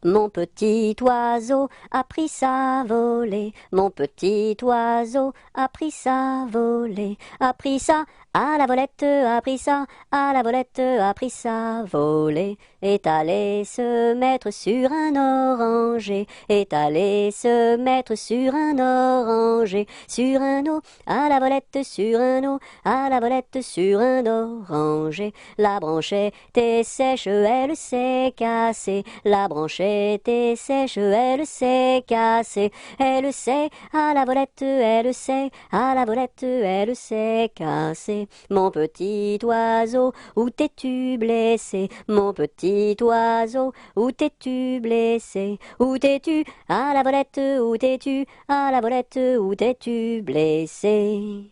Mon petit oiseau a pris sa volée, mon petit oiseau a pris sa volée, a pris ça à la volette, a pris ça à la volette, a pris sa volée, est allé se mettre sur un oranger, est allé se mettre sur un oranger, sur un eau, à la volette, sur un eau, à la volette, sur un oranger. La branche était sèche, elle s'est cassée, la branche était sèche, elle s'est cassée, elle s'est à la volette, elle s'est à la volette, elle s'est cassée. Mon petit oiseau, où t'es-tu blessé? Mon petit oiseau, où t'es-tu blessé? Où t'es-tu à la volette? Où t'es-tu à la volette? Où t'es-tu blessé?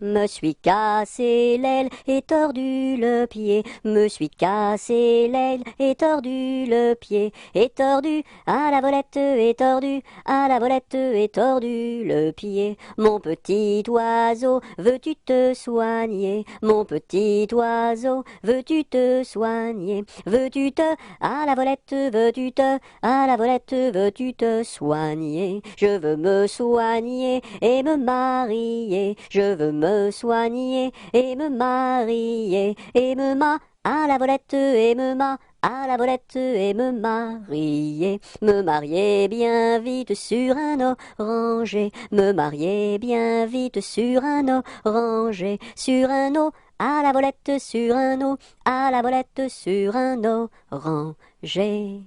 Me suis cassé l'aile et tordu le pied, me suis cassé l'aile et tordu le pied, et tordu à la volette, et tordu à la volette, et tordu le pied. Mon petit oiseau, veux-tu te soigner? Mon petit oiseau, veux-tu te soigner? Veux-tu te à la volette, veux-tu te à la volette, veux-tu te soigner? Je veux me soigner et me marier, je veux me soigner et me marier et me à la volette et me à la volette et me marier bien vite sur un oranger, me marier bien vite sur un oranger, sur un eau à la volette, sur un eau à la volette, sur un oranger.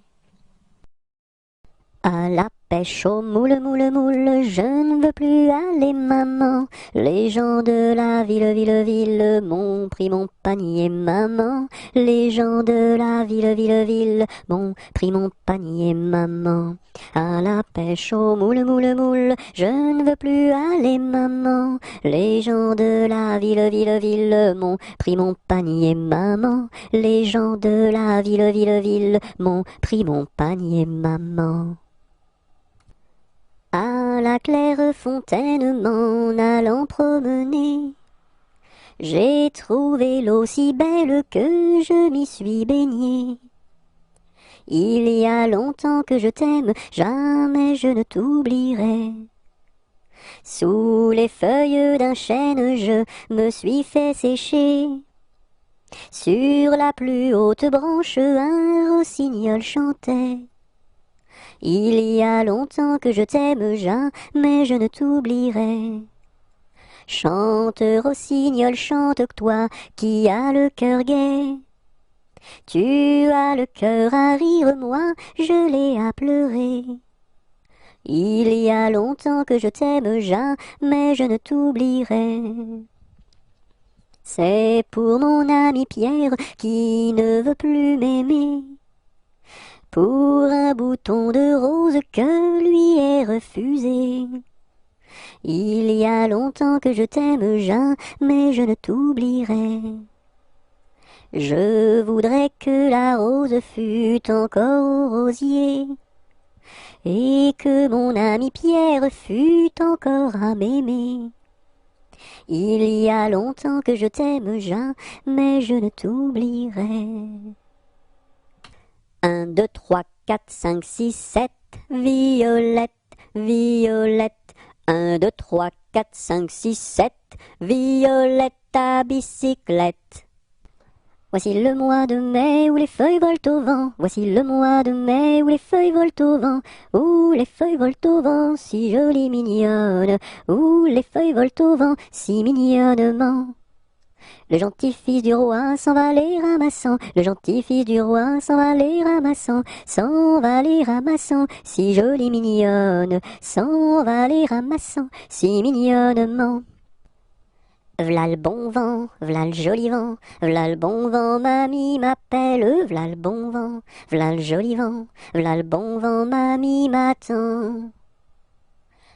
À la pêche au moule, moule, moule, je ne veux plus aller, maman. Les gens de la ville m'ont pris mon panier, maman. Les gens de la ville m'ont pris mon panier, maman. À la pêche au moule, moule, moule, je ne veux plus aller, maman. Les gens de la ville m'ont pris mon panier, maman. Les gens de la ville m'ont pris mon panier, maman. À la claire fontaine m'en allant promener, j'ai trouvé l'eau si belle que je m'y suis baignée. Il y a longtemps que je t'aime, jamais je ne t'oublierai. Sous les feuilles d'un chêne je me suis fait sécher. Sur la plus haute branche un rossignol chantait. Il y a longtemps que je t'aime, jamais je ne t'oublierai. Chante, rossignol, chante, toi qui as le cœur gai. Tu as le cœur à rire, moi je l'ai à pleurer. Il y a longtemps que je t'aime, jamais je ne t'oublierai. C'est pour mon ami Pierre qui ne veut plus m'aimer, pour un bouton de rose que lui est refusé. Il y a longtemps que je t'aime, jamais je ne t'oublierai. Je voudrais que la rose fût encore au rosier, et que mon ami Pierre fût encore à m'aimer. Il y a longtemps que je t'aime, jamais je ne t'oublierai. 1, 2, 3, 4, 5, 6, 7, violette, violette. 1, 2, 3, 4, 5, 6, 7, violette à bicyclette. Voici le mois de mai où les feuilles volent au vent. Voici le mois de mai où les feuilles volent au vent. Où les feuilles volent au vent, si jolies mignonnes. Où les feuilles volent au vent, si mignonnement. Le gentil fils du roi s'en va les ramassant, le gentil fils du roi s'en va les ramassant, s'en va les ramassant, si jolie mignonne, s'en va les ramassant, si mignonnement. V'là le bon vent, v'là le joli vent, v'là le bon vent, mamie m'appelle, v'là le bon vent, v'là le joli vent, v'là le bon vent, mamie m'attend.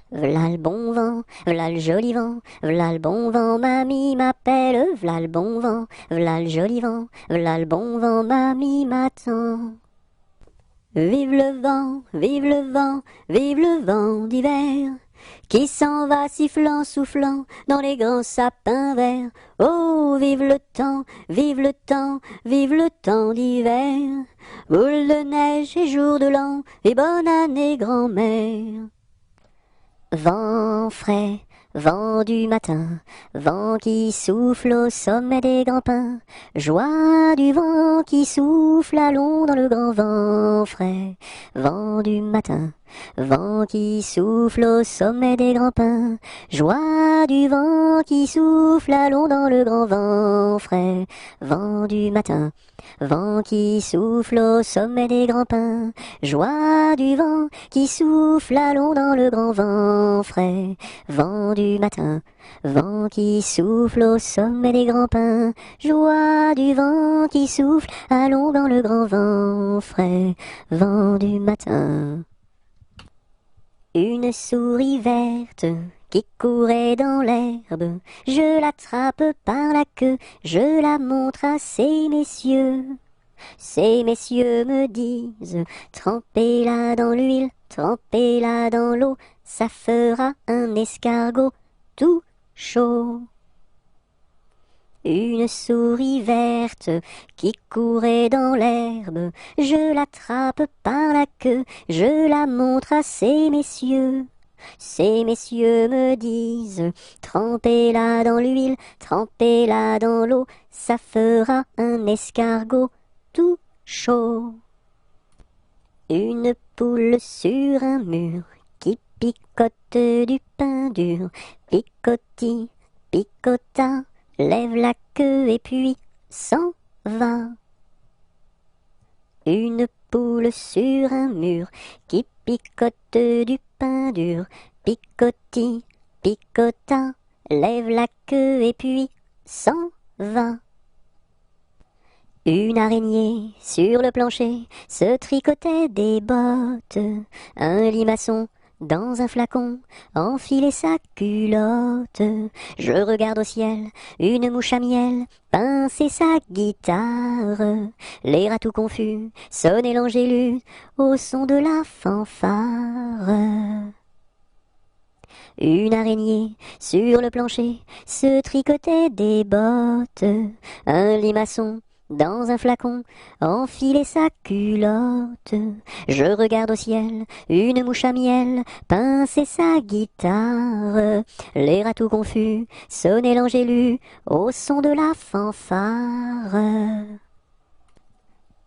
V'là le bon vent, v'là le joli vent, v'là le bon vent, mamie m'appelle, v'là le bon vent, v'là le joli vent, v'là le bon vent, mamie m'attend. Vive le vent, vive le vent, vive le vent d'hiver, qui s'en va sifflant, soufflant dans les grands sapins verts. Oh, vive le temps, vive le temps, vive le temps d'hiver. Boule de neige et jour de l'an, et bonne année grand-mère. Vent frais, vent du matin, vent qui souffle au sommet des grands pins, joie du vent qui souffle, allons dans le grand vent frais. Vent du matin, vent qui souffle au sommet des grands pins, joie du vent qui souffle, allons dans le grand vent frais. Vent du matin, vent qui souffle au sommet des grands pins, joie du vent qui souffle, allons dans le grand vent frais. Vent du matin, vent qui souffle au sommet des grands pins, joie du vent qui souffle, allons dans le grand vent frais. Vent du matin. Une souris verte qui courait dans l'herbe, je l'attrape par la queue, je la montre à ces messieurs. Ces messieurs me disent, trempez-la dans l'huile, trempez-la dans l'eau, ça fera un escargot tout chaud. Une souris verte qui courait dans l'herbe, je l'attrape par la queue, je la montre à ces messieurs. Ces messieurs me disent, trempez-la dans l'huile, trempez-la dans l'eau, ça fera un escargot tout chaud. Une poule sur un mur qui picote du pain dur, picotis, picota, lève la queue et puis s'en va. Une poule sur un mur qui picote du pain dur, picotis, picota, lève la queue et puis s'en va. Une araignée sur le plancher se tricotait des bottes, un limaçon dans un flacon enfilait sa culotte. Je regarde au ciel, une mouche à miel pincer sa guitare. Les rats tout confus sonnaient l'angélus au son de la fanfare. Une araignée sur le plancher se tricotait des bottes, un limaçon dans un flacon enfilait sa culotte. Je regarde au ciel, une mouche à miel pincer sa guitare. Les rats tout confus sonnaient l'angélus au son de la fanfare.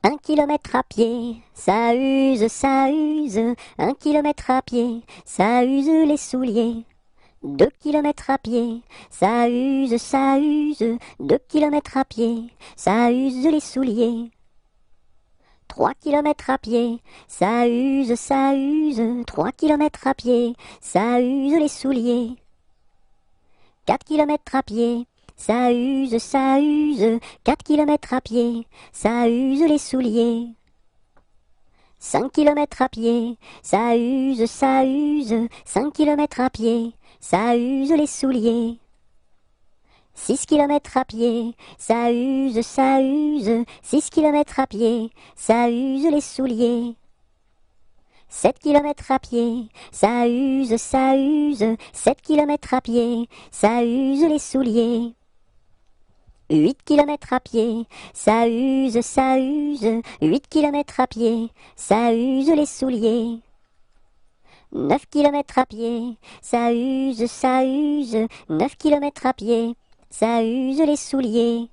1 kilomètre à pied, ça use, ça use. 1 kilomètre à pied, ça use les souliers. 2 kilomètres à pied, ça use, ça use. 2 kilomètres à pied, ça use les souliers. 3 kilomètres à pied, ça use, ça use. 3 kilomètres à pied, ça use les souliers. 4 kilomètres à pied, ça use, ça use. 4 kilomètres à pied, ça use les souliers. 5 kilomètres à pied, ça use, ça use. 5 kilomètres à pied, ça use les souliers. 6 kilomètres à pied, ça use, ça use. 6 kilomètres à pied, ça use les souliers. 7 kilomètres à pied, ça use, ça use. 7 kilomètres à pied, ça use les souliers. 8 kilomètres à pied, ça use, ça use. 8 kilomètres à pied, ça use les souliers. 9 kilomètres à pied, ça use, ça use. 9 kilomètres à pied, ça use les souliers.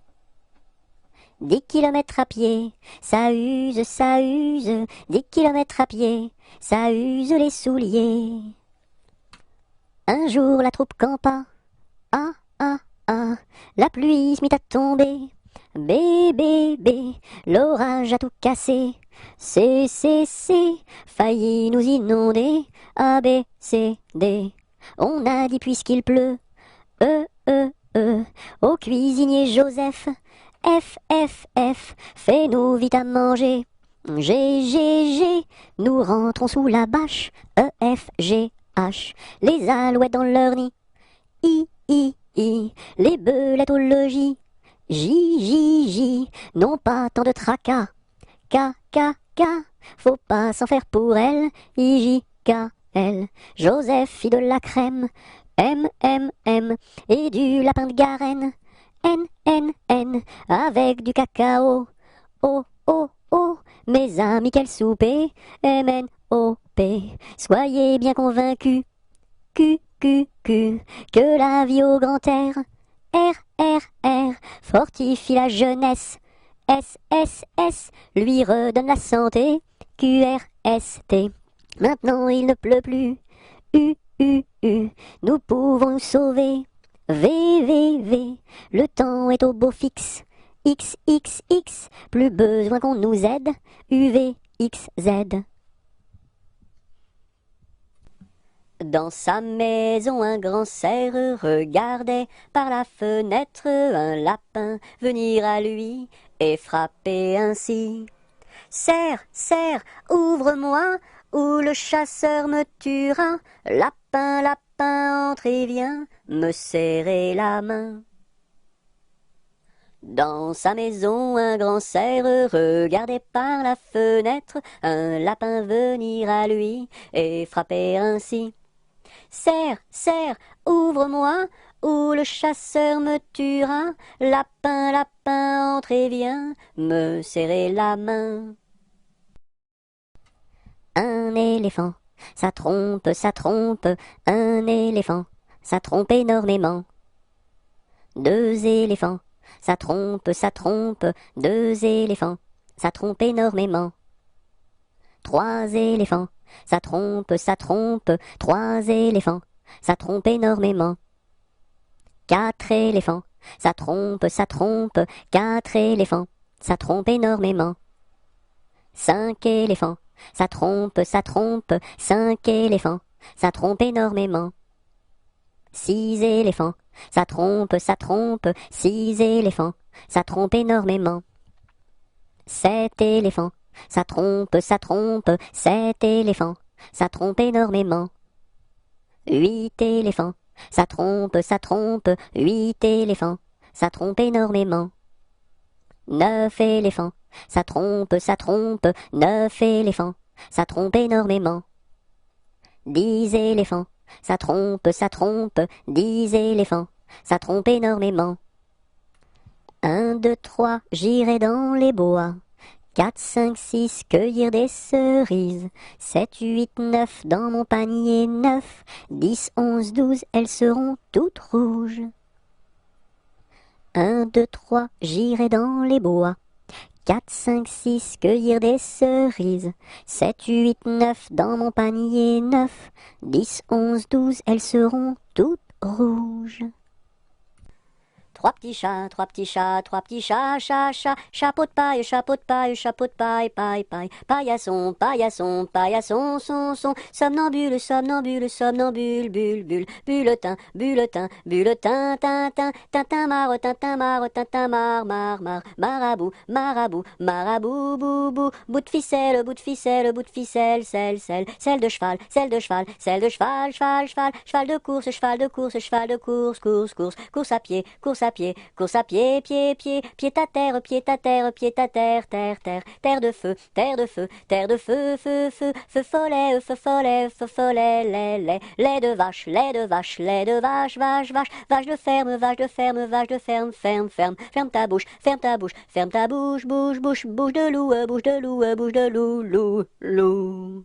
10 kilomètres à pied, ça use, ça use. 10 kilomètres à pied, ça use les souliers. Un jour la troupe campa, ah, ah, ah, la pluie se mit à tomber. Bé, bé, bé, l'orage a tout cassé. C, failli nous inonder. A, B, C, D. On a dit puisqu'il pleut. Au cuisinier Joseph. F, F, F, fais-nous vite à manger. G, G, G, nous rentrons sous la bâche. E, F, G, H, les alouettes dans leur nid. I, les belettes au logis. J, non pas tant de tracas. K, faut pas s'en faire pour elle. I, J, K, L. Joseph fit de la crème, M, M, M, et du lapin de Garenne, N, N, N, avec du cacao, O, O, O, mes amis, quel souper, M, N, O, P, soyez bien convaincus, Q, Q, Q, que la vie au grand air, R, R, R, fortifie la jeunesse, S, S, S, lui redonne la santé, Q, R, S, T. Maintenant il ne pleut plus, U, U, U, nous pouvons nous sauver, V, V, V, le temps est au beau fixe, X, X, X, plus besoin qu'on nous aide, U, V, X, Z. Dans sa maison, un grand cerf regardait par la fenêtre un lapin venir à lui et frapper ainsi. Cerf, cerf, ouvre-moi, ou le chasseur me tuera. Lapin, lapin, entre et viens me serrer la main. Dans sa maison, un grand cerf regardait par la fenêtre un lapin venir à lui et frapper ainsi. Cerf, cerf, ouvre-moi, ou le chasseur me tuera. Lapin, lapin, entre et viens me serrer la main. Un éléphant, ça trompe, un éléphant, ça trompe énormément. Deux éléphants, ça trompe, deux éléphants, ça trompe énormément. Trois éléphants, ça trompe, trois éléphants, ça trompe énormément. Quatre éléphants, ça trompe, quatre éléphants, ça trompe énormément. Cinq éléphants, ça trompe, cinq éléphants, ça trompe énormément. Six éléphants, ça trompe, six éléphants, ça trompe énormément. Sept éléphants, ça trompe, sept éléphants, ça trompe énormément. Huit éléphants, ça trompe, huit éléphants, ça trompe énormément. Neuf éléphants, ça trompe, neuf éléphants, ça trompe énormément. 10 éléphants, ça trompe, 10 éléphants, ça trompe énormément. 1, 2, 3, j'irai dans les bois. 4, 5, 6, cueillir des cerises. 7, 8, 9, dans mon panier 9. 10, 11, 12, elles seront toutes rouges. 1, 2, 3, j'irai dans les bois. 4, 5, 6, cueillir des cerises. 7, 8, 9, dans mon panier 9. 10, 11, 12, elles seront toutes rouges. Trois petits chats, chat, chat, chapeau de paille, paille, paille, paillasson, son, somnambule, somnambule, bulle, bulletin, tintin, marabout, bout de ficelle, selle de cheval, cheval de course à pied, pied à terre, terre de feu, feu follet, lait de vache, vache de ferme, ferme ta bouche, bouche de loup.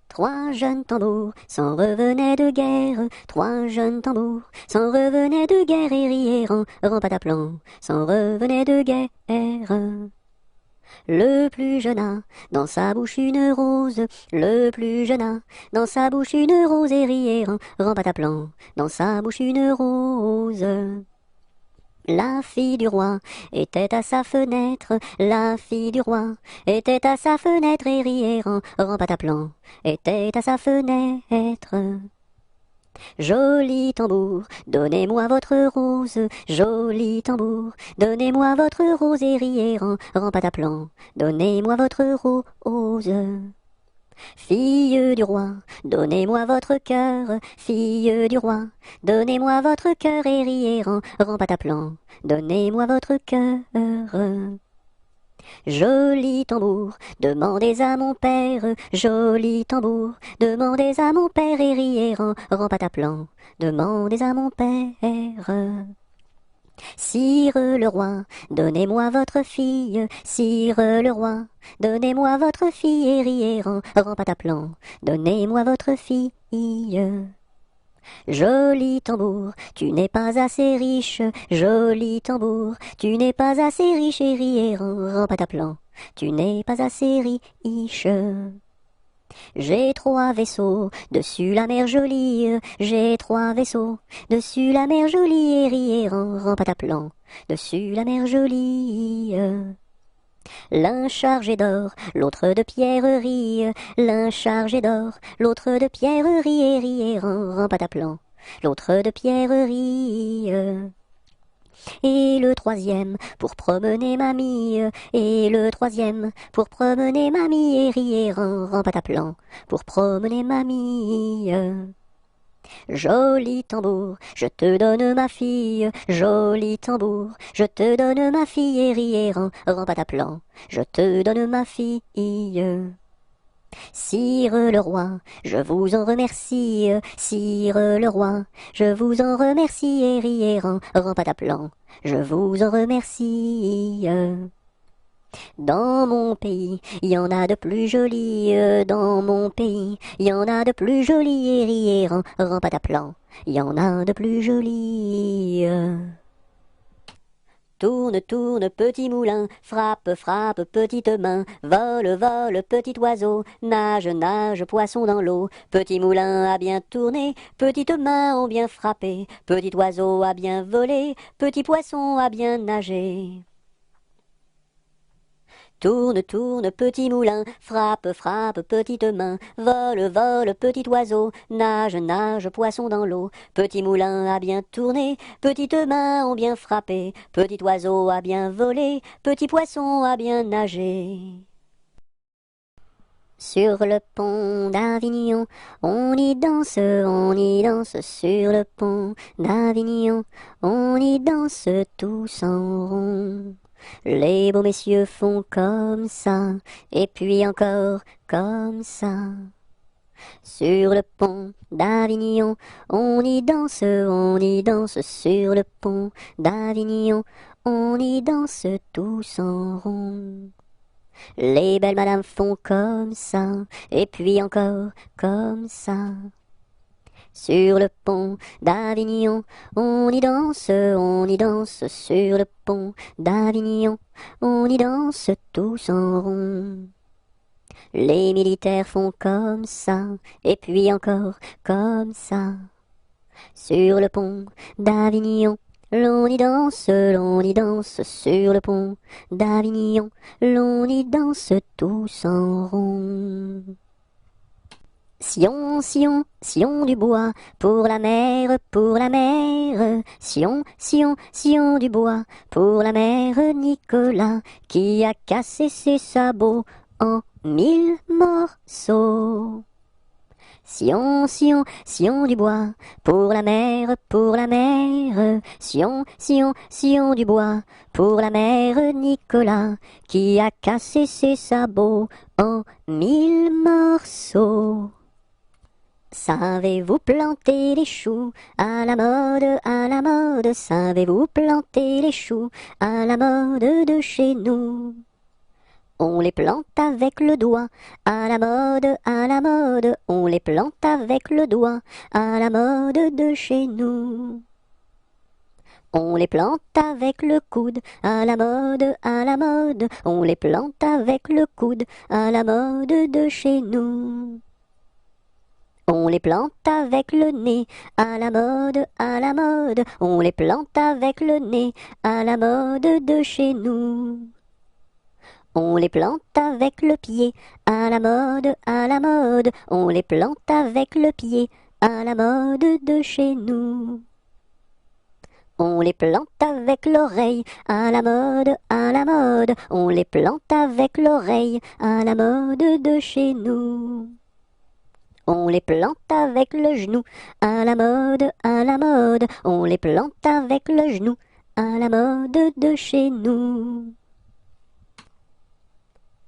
Trois jeunes tambours s'en revenaient de guerre, trois jeunes tambours s'en revenaient de guerre et riaient rampataplan, s'en revenaient de guerre. Le plus jeune a dans sa bouche une rose, le plus jeune a dans sa bouche une rose et riait rampataplan, dans sa bouche une rose. La fille du roi était à sa fenêtre, la fille du roi était à sa fenêtre et riait rampataplan, était à sa fenêtre. Joli tambour, donnez-moi votre rose, joli tambour, donnez-moi votre rose et riait rampataplan, donnez-moi votre rose. Fille du roi, donnez-moi votre cœur, fille du roi, donnez-moi votre cœur et riez rampataplan, donnez-moi votre cœur. Joli tambour, demandez à mon père, joli tambour, demandez à mon père et riez en pataplan, demandez à mon père. Sire le roi, donnez-moi votre fille, sire le roi, donnez-moi votre fille et riez en pataplan, donnez-moi votre fille. Joli tambour, tu n'es pas assez riche, joli tambour, tu n'es pas assez riche et riez en pataplan, tu n'es pas assez riche. J'ai 3 vaisseaux, dessus la mer jolie, j'ai 3 vaisseaux, dessus la mer jolie et riez en pataplan, dessus la mer jolie. L'un chargé d'or, l'autre de pierreries, l'un chargé d'or, l'autre de pierreries et riez en pataplan, l'autre de pierreries. Et le troisième pour promener mamie, et le troisième pour promener mamie et riez en pataplan, pour promener mamie. Joli tambour, je te donne ma fille, joli tambour, je te donne ma fille et riez en pataplan, je te donne ma fille. Sire le roi, je vous en remercie, sire le roi, je vous en remercie et riez en pataplan, je vous en remercie. Dans mon pays, il y en a de plus jolis, dans mon pays, il y en a de plus jolis et riez en pataplan, il y en a de plus jolis. Tourne, tourne, petit moulin, frappe, frappe, petite main, vole, vole, petit oiseau, nage, nage, poisson dans l'eau. Petit moulin a bien tourné, petites mains ont bien frappé, petit oiseau a bien volé, petit poisson a bien nagé. Tourne, tourne, petit moulin, frappe, frappe, petite main, vole, vole, petit oiseau, nage, nage, poisson dans l'eau. Petit moulin a bien tourné, petites mains ont bien frappé, petit oiseau a bien volé, petit poisson a bien nagé. Sur le pont d'Avignon, on y danse sur le pont d'Avignon, on y danse tous en rond. Les beaux messieurs font comme ça, et puis encore comme ça. Sur le pont d'Avignon, on y danse sur le pont d'Avignon, on y danse tous en rond. Les belles madames font comme ça, et puis encore comme ça. Sur le pont d'Avignon, on y danse sur le pont d'Avignon, on y danse tous en rond. Les militaires font comme ça, et puis encore comme ça. Sur le pont d'Avignon, l'on y danse sur le pont d'Avignon, l'on y danse tous en rond. Sion, Sion, Sion du bois, pour la mer, Sion, Sion, Sion du bois, pour la mère Nicolas, qui a cassé ses sabots en 1000 morceaux. Sion, Sion, Sion du bois, pour la mer, Sion, Sion, Sion du bois, pour la mère Nicolas, qui a cassé ses sabots en 1000 morceaux. Savez-vous planter les choux à la mode, savez-vous planter les choux à la mode de chez nous? On les plante avec le doigt, à la mode, on les plante avec le doigt, à la mode de chez nous. On les plante avec le coude, à la mode, on les plante avec le coude, à la mode de chez nous. On les plante avec le nez, à la mode, on les plante avec le nez, à la mode de chez nous. On les plante avec le pied, à la mode, on les plante avec le pied, à la mode de chez nous. On les plante avec l'oreille, à la mode, on les plante avec l'oreille, à la mode de chez nous. On les plante avec le genou, à la mode, on les plante avec le genou, à la mode de chez nous.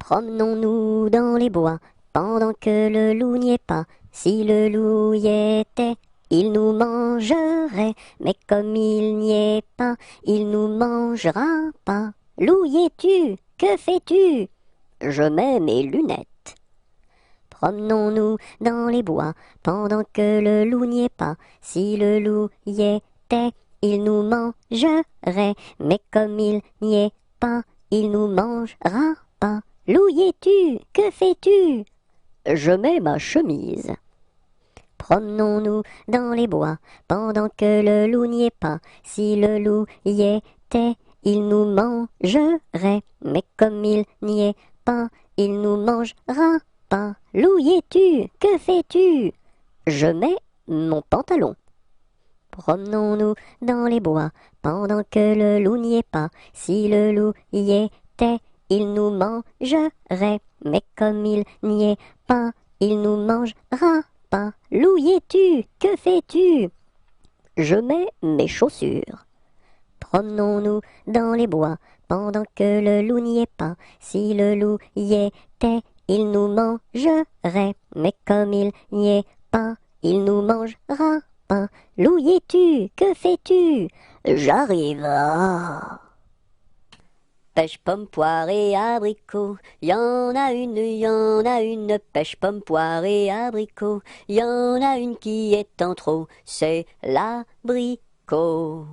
Promenons-nous dans les bois, pendant que le loup n'y est pas. Si le loup y était, il nous mangerait, mais comme il n'y est pas, il nous mangera pas. Loup, y es-tu? Que fais-tu? Je mets mes lunettes. Promenons-nous dans les bois, pendant que le loup n'y est pas. Si le loup y était, il nous mangerait, mais comme il n'y est pas, il nous mangera pas. Loup, y es-tu? Que fais-tu? Je mets ma chemise. Promenons-nous dans les bois, pendant que le loup n'y est pas. Si le loup y était, il nous mangerait, mais comme il n'y est pas, il nous mangera pas. Loup, y es-tu? Que fais-tu? Je mets mon pantalon. Promenons-nous dans les bois, pendant que le loup n'y est pas. Si le loup y était, il nous mangerait, mais comme il n'y est pas, il nous mangera pas. Loup, y es-tu? Que fais-tu? Je mets mes chaussures. Promenons-nous dans les bois, pendant que le loup n'y est pas. Si le loup y était, il nous mangerait, mais comme il n'y est pas, il nous mangera pas. Loup, y es-tu? Que fais-tu? J'arrive. Pêche, pomme, poire et abricot, y en a une, pêche, pomme, poire et abricot, y en a une qui est en trop, c'est l'abricot.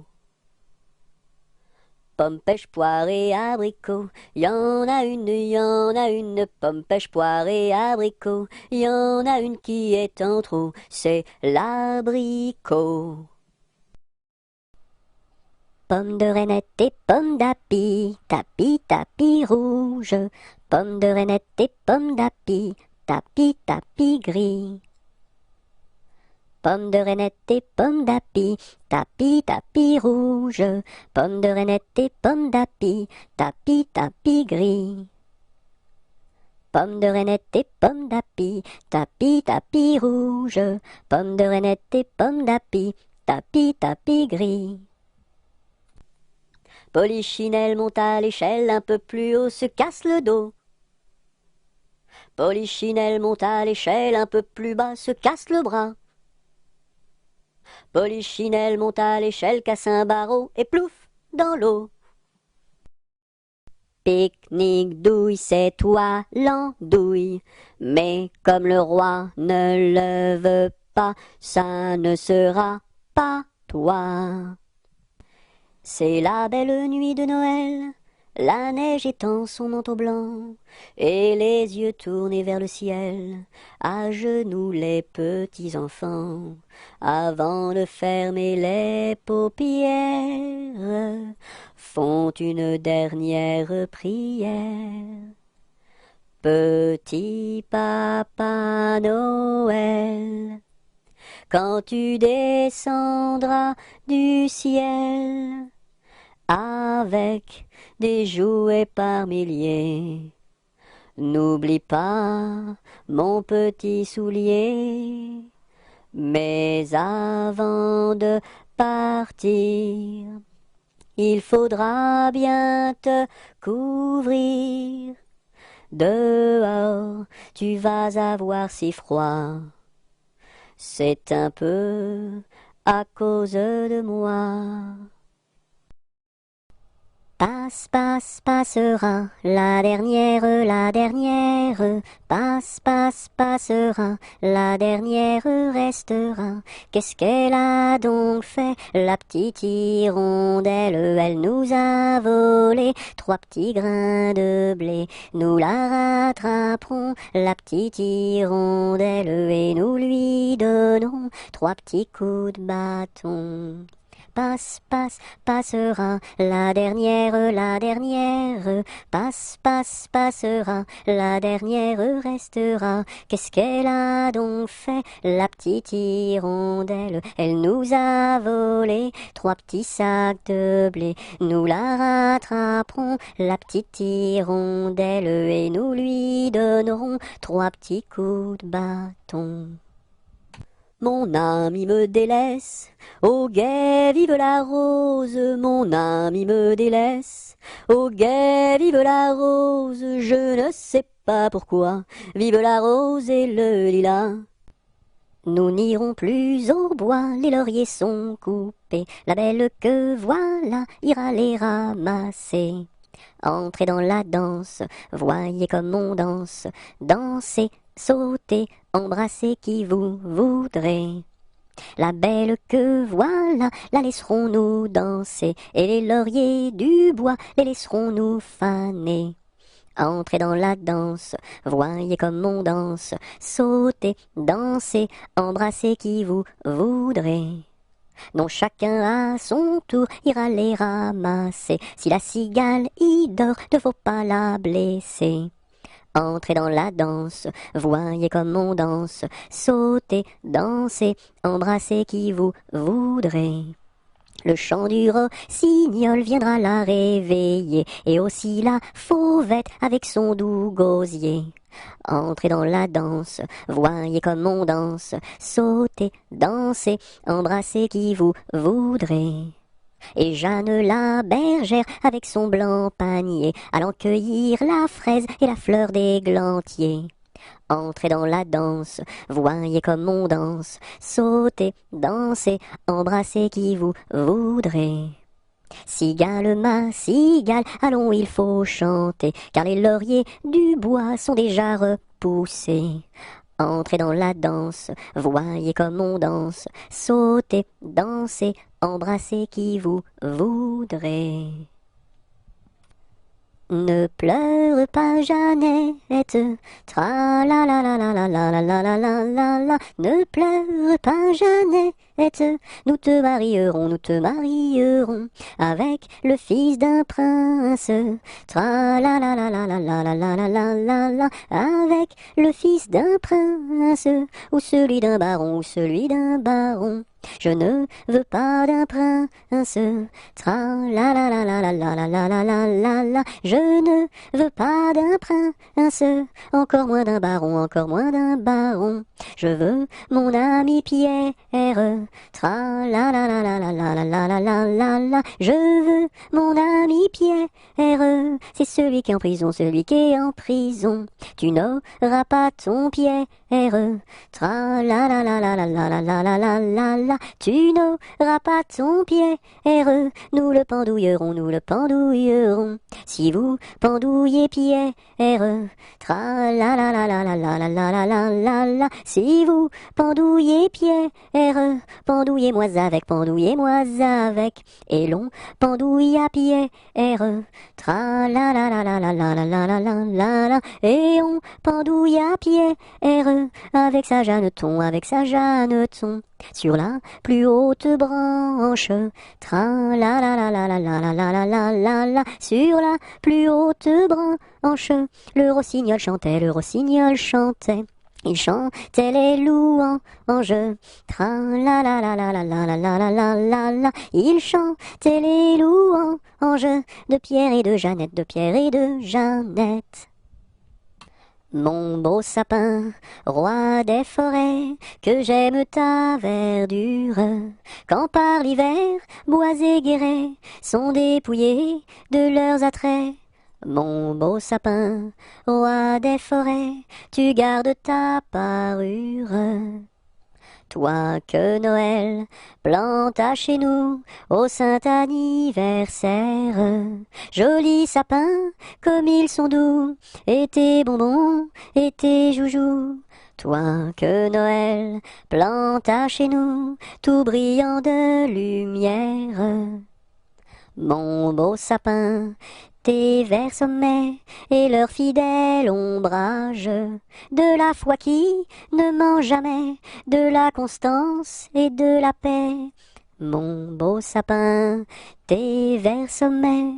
Pomme, pêche, poire et abricot, y en a une, pomme, pêche, poire et abricot, y en a une qui est en trop, c'est l'abricot. Pomme de reinette et pomme d'api, tapis, tapis rouge. Pomme de reinette et pomme d'api, tapis, tapis gris. Pomme de reinette et pomme d'api, tapis, tapis rouge. Pomme de reinette et pomme d'api, tapis, tapis gris. Pomme de reinette et pomme d'api, tapis, tapis rouge. Pomme de reinette et pomme d'api, tapis, tapis gris. Polichinelle monte à l'échelle, un peu plus haut se casse le dos. Polichinelle monte à l'échelle, un peu plus bas se casse le bras. Polichinelle monte à l'échelle, casse un barreau et plouf dans l'eau. Pique-nique douille, c'est toi l'andouille, mais comme le roi ne le veut pas, ça ne sera pas toi. C'est la belle nuit de Noël, la neige étend son manteau blanc, et les yeux tournés vers le ciel, à genoux les petits enfants, avant de fermer les paupières, font une dernière prière. Petit Papa Noël, quand tu descendras du ciel, avec des jouets par milliers, n'oublie pas mon petit soulier. Mais avant de partir, il faudra bien te couvrir. Dehors, tu vas avoir si froid. C'est un peu à cause de moi. Passe, passe, passera, la dernière, passe, passe, passera, la dernière restera. Qu'est-ce qu'elle a donc fait, la petite hirondelle? Elle nous a volé 3 petits grains de blé. Nous la rattraperons, la petite hirondelle, et nous lui donnerons 3 petits coups de bâton. Passe, passe, passera, la dernière, passe, passe, passera, la dernière restera. Qu'est-ce qu'elle a donc fait, la petite hirondelle? Elle nous a volé 3 petits sacs de blé. Nous la rattraperons, la petite hirondelle, et nous lui donnerons 3 petits coups de bâton. Mon ami me délaisse, au guet vive la rose, mon ami me délaisse, au guet vive la rose, je ne sais pas pourquoi, vive la rose et le lilas. Nous n'irons plus au bois, les lauriers sont coupés, la belle que voilà ira les ramasser. Entrez dans la danse, voyez comme on danse, dansez, sautez, embrassez qui vous voudrez. La belle que voilà, la laisserons-nous danser, et les lauriers du bois, les laisserons-nous faner. Entrez dans la danse, voyez comme on danse, sautez, dansez, embrassez qui vous voudrez. Non, chacun à son tour ira les ramasser. Si la cigale y dort, ne faut pas la blesser. Entrez dans la danse, voyez comme on danse, sautez, dansez, embrassez qui vous voudrez. Le chant du rossignol viendra la réveiller, et aussi la fauvette avec son doux gosier. Entrez dans la danse, voyez comme on danse, sautez, dansez, embrassez qui vous voudrez. Et Jeanne la bergère avec son blanc panier, allant cueillir la fraise et la fleur d'églantier. Entrez dans la danse, voyez comme on danse, sautez, dansez, embrassez qui vous voudrez. Cigale, ma cigale, allons, il faut chanter, car les lauriers du bois sont déjà repoussés. Entrez dans la danse, voyez comme on danse, sautez, dansez, embrassez qui vous voudrez. Ne pleure pas, Jeannette, tra la la la la la la la la la la la la. Ne pleure pas, Jeannette, nous te marierons avec le fils d'un prince. Tra la la la la la la la la la la la la. Avec le fils d'un prince, ou celui d'un baron, ou celui d'un baron. Je ne veux pas d'un prince, tra la la la la la la la la la la la la. Je ne veux pas d'un prince, encore moins d'un baron, encore moins d'un baron. Je veux mon ami Pierre, tra la la la la la la la la la la la la. Je veux mon ami Pierre, c'est celui qui est en prison, celui qui est en prison. Tu n'auras pas ton Pierre, tra la la la la la la la la la la la la. Tu n'auras pas ton Pierre, nous le pendouillerons, nous le pendouillerons. Si vous pendouillez Pierre, tra la la la la la la la la la la la la. Si vous pendouillez Pierre, pendouillez-moi avec, et l'on pendouille à Pierre, tra la la la la la la la la la la la la. Et on pendouille à Pierre, avec sa Jeanneton, sur la plus haute branche, tra la la la la la la la la la la la la. Sur la plus haute branche, le rossignol chantait, il chantait les louanges, tra la la la la la la la la la la la. Il chantait les louanges de Pierre et de Jeannette. Mon beau sapin, roi des forêts, que j'aime ta verdure, quand par l'hiver, bois et guérets sont dépouillés de leurs attraits. Mon beau sapin, roi des forêts, tu gardes ta parure. Toi que Noël planta chez nous au saint anniversaire, jolis sapins comme ils sont doux, et tes bonbons et tes joujoux. Toi que Noël planta chez nous, tout brillant de lumière. Mon beau sapin, tes verts sommets et leur fidèle ombrage, de la foi qui ne ment jamais, de la constance et de la paix. Mon beau sapin, tes verts sommets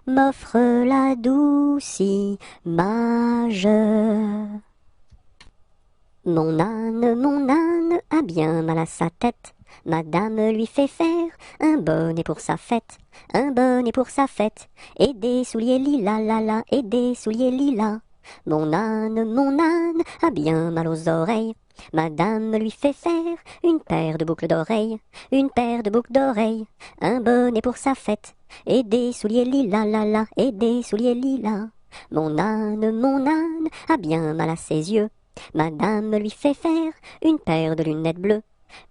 m'offrent la douce image. Mon âne a bien mal à sa tête. Madame lui fait faire un bonnet pour sa fête, et des souliers lilas, et des souliers lilas. Mon âne a bien mal aux oreilles, Madame lui fait faire une paire de boucles d'oreilles, une paire de boucles d'oreilles, un bonnet pour sa fête, et des souliers lilas, la la, et des souliers lilas. Mon âne a bien mal à ses yeux. Madame lui fait faire une paire de lunettes bleues,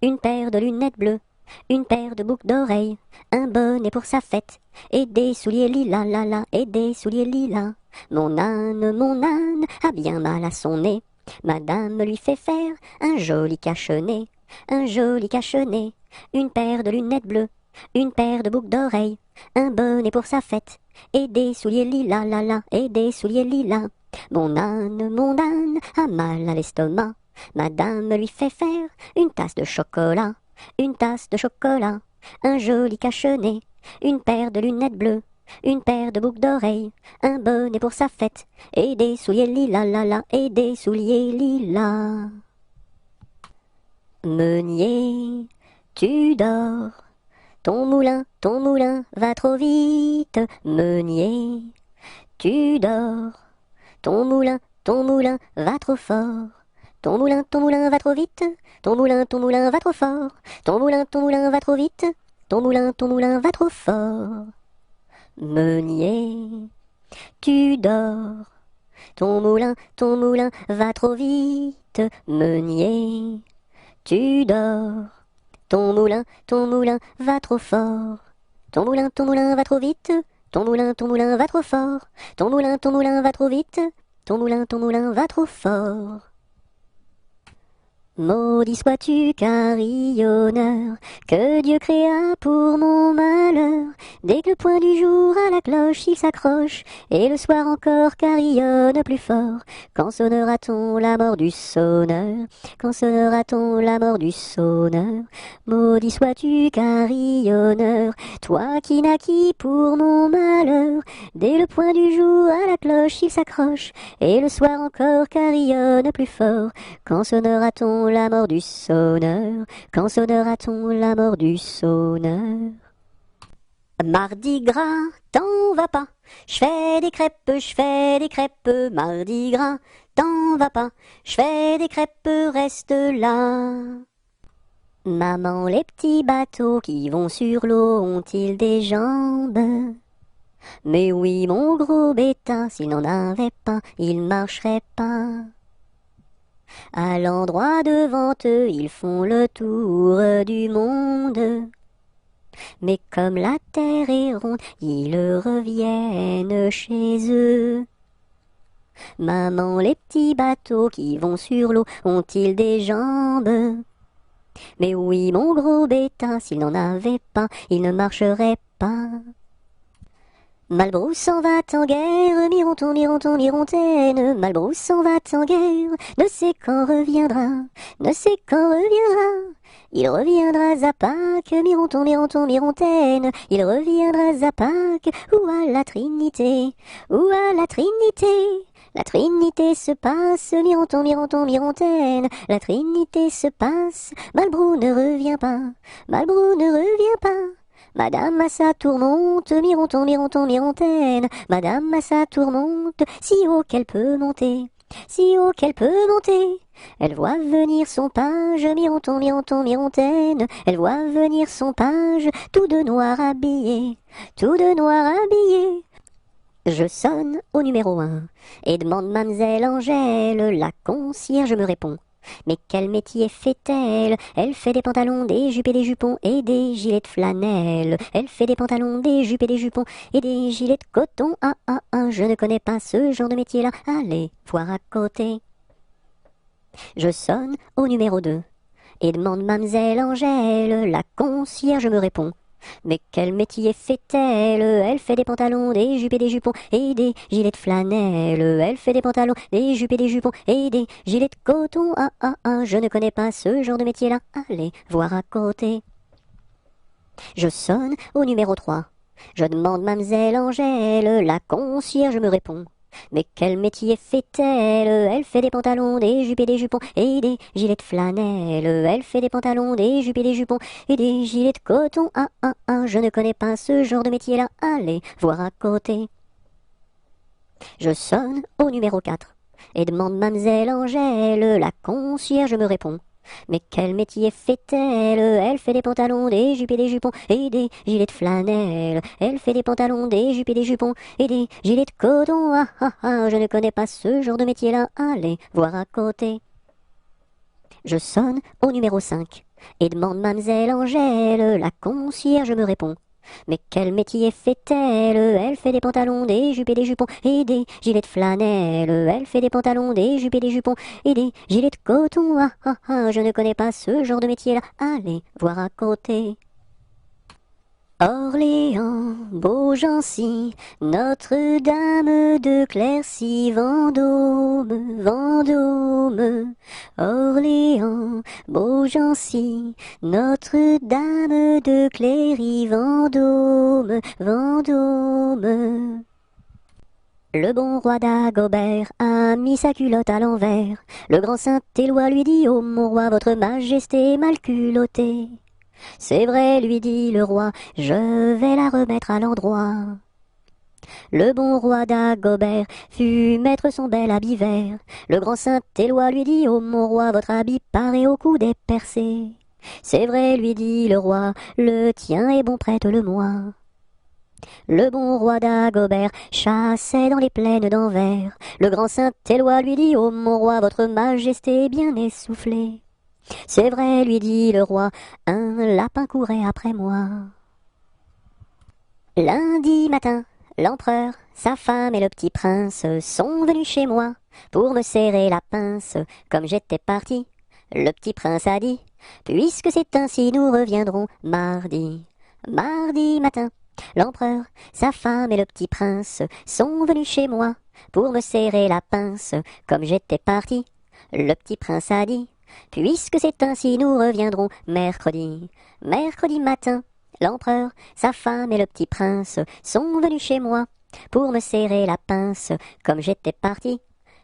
une paire de lunettes bleues, une paire de boucles d'oreilles, un bonnet pour sa fête, et des souliers lilas, la la, et des souliers lilas. Mon âne a bien mal à son nez. Madame lui fait faire un joli cache-nez, un joli cache-nez, une paire de lunettes bleues, une paire de boucles d'oreilles, un bonnet pour sa fête, et des souliers lilas, la la, et des souliers lilas. Mon âne a mal à l'estomac. Madame lui fait faire une tasse de chocolat, une tasse de chocolat, un joli cache-nez, une paire de lunettes bleues, une paire de boucles d'oreilles, un bonnet pour sa fête, et des souliers lilas, la la, et des souliers lilas. Meunier, tu dors, ton moulin va trop vite. Meunier, tu dors, ton moulin va trop fort. Ton moulin va trop vite, ton moulin va trop fort. Ton moulin va trop vite, ton moulin va trop fort. Meunier, tu dors, ton moulin va trop vite. Meunier, tu dors, ton moulin va trop fort. Ton moulin va trop vite, ton moulin va trop fort. Ton moulin va trop vite, ton moulin va trop fort. Maudit sois-tu, carillonneur, que Dieu créa pour mon malheur. Dès que le point du jour à la cloche il s'accroche, et le soir encore carillonne plus fort. Quand sonnera-t-on la mort du sonneur? Quand sonnera-t-on la mort du sonneur? Maudit sois-tu, carillonneur, toi qui naquis pour mon malheur. Dès le point du jour à la cloche il s'accroche, et le soir encore carillonne plus fort. Quand sonnera-t-on la mort du sonneur? Quand sonnera-t-on la mort du sonneur? Mardi gras, t'en vas pas, je fais des crêpes, mardi gras, t'en vas pas, je fais des crêpes, reste là. Maman, les petits bateaux qui vont sur l'eau ont-ils des jambes? Mais oui, mon gros bêta, s'il n'en avait pas, il marcherait pas. À l'endroit devant eux, ils font le tour du monde. Mais comme la terre est ronde, ils reviennent chez eux. Maman, les petits bateaux qui vont sur l'eau ont-ils des jambes? Mais oui, mon gros bêta, s'il n'en avait pas, il ne marcherait pas. Malbrousse s'en va en guerre, Mirontaine, Malbrousse s'en va en guerre, ne sait quand reviendra, ne sait quand reviendra. Il reviendra à Pâques, Mirontaine, il reviendra à Pâques, ou à la Trinité, ou à la Trinité. La Trinité se passe, Mirontaine, la Trinité se passe, Malbrou ne revient pas, Malbrou ne revient pas. Madame à sa tourmente, Mirontaine, Madame à sa tourmente, si haut qu'elle peut monter, si haut qu'elle peut monter. Elle voit venir son page, Mirontaine, elle voit venir son page, tout de noir habillé, tout de noir habillé. Je sonne au numéro 1 et demande Mademoiselle Angèle, la concierge me répond. Mais quel métier fait-elle? Elle fait des pantalons, des jupes et des jupons et des gilets de flanelle. Elle fait des pantalons, des jupes et des jupons et des gilets de coton. Je ne connais pas ce genre de métier-là. Allez voir à côté. Je sonne au numéro 2 et demande Mademoiselle Angèle, la concierge me répond. Mais quel métier fait-elle? Elle fait des pantalons, des jupes et des jupons et des gilets de flanelle. Elle fait des pantalons, des jupes et des jupons et des gilets de coton. Je ne connais pas ce genre de métier-là. Allez voir à côté. Je sonne au numéro 3. Je demande Mademoiselle Angèle, la concierge me répond. Mais quel métier fait-elle? Elle fait des pantalons, des jupes et des jupons et des gilets de flanelle. Elle fait des pantalons, des jupes et des jupons et des gilets de coton. Je ne connais pas ce genre de métier-là. Allez voir à côté. Je sonne au numéro 4 et demande Mamselle Angèle. La concierge me répond. Mais quel métier fait-elle? Elle fait des pantalons, des jupes et des jupons, et des gilets de flanelle. Elle fait des pantalons, des jupes et des jupons, et des gilets de coton. Ah ah ah, je ne connais pas ce genre de métier-là. Allez voir à côté. Je sonne au numéro 5 et demande Mamselle Angèle. La concierge me répond. Mais quel métier fait-elle? Elle fait des pantalons, des jupes et des jupons, et des gilets de flanelle. Elle fait des pantalons, des jupes et des jupons, et des gilets de coton. Ah ah ah, je ne connais pas ce genre de métier-là. Allez voir à côté. Orléans, Beaugency, Notre-Dame de Clercy, Vendôme, Vendôme. Orléans, Beaugency, Notre-Dame de Cléry, Vendôme, Vendôme. Le bon roi d'Agobert a mis sa culotte à l'envers. Le grand Saint-Éloi lui dit: ô mon roi, votre majesté mal culottée. C'est vrai, lui dit le roi, je vais la remettre à l'endroit. Le bon roi d'Agobert fut mettre son bel habit vert. Le grand Saint-Éloi lui dit: ô mon roi, votre habit paraît au cou des percés. C'est vrai, lui dit le roi, le tien est bon, prête-le-moi. Le bon roi d'Agobert chassait dans les plaines d'Anvers. Le grand Saint-Éloi lui dit: ô mon roi, votre majesté est bien essoufflée. C'est vrai, lui dit le roi, un lapin courait après moi. Lundi matin, l'empereur, sa femme et le petit prince sont venus chez moi pour me serrer la pince. Comme j'étais parti, le petit prince a dit: puisque c'est ainsi, nous reviendrons mardi. Mardi matin, l'empereur, sa femme et le petit prince sont venus chez moi pour me serrer la pince. Comme j'étais parti, le petit prince a dit: puisque c'est ainsi, nous reviendrons mercredi. Mercredi matin, l'empereur, sa femme et le petit prince sont venus chez moi pour me serrer la pince. Comme j'étais parti,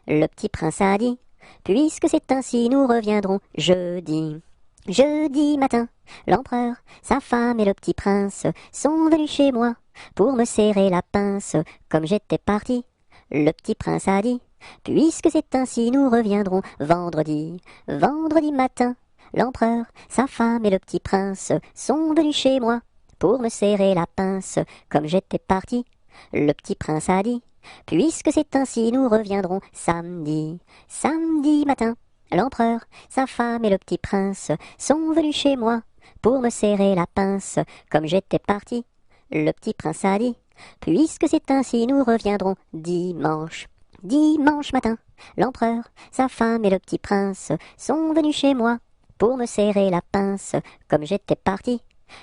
le petit prince a dit: puisque c'est ainsi, nous reviendrons jeudi. Jeudi matin, l'empereur, sa femme et le petit prince sont venus chez moi pour me serrer la pince. Comme j'étais parti, le petit prince a dit: puisque c'est ainsi, nous reviendrons vendredi. Vendredi matin, l'empereur, sa femme et le petit prince sont venus chez moi pour me serrer la pince. Comme j'étais parti, le petit prince a dit: puisque c'est ainsi, nous reviendrons samedi. Samedi matin, l'empereur, sa femme et le petit prince sont venus chez moi pour me serrer la pince. Comme j'étais parti, le petit prince a dit: puisque c'est ainsi, nous reviendrons dimanche. Dimanche matin, l'empereur, sa femme et le petit prince sont venus chez moi pour me serrer la pince. Comme j'étais parti,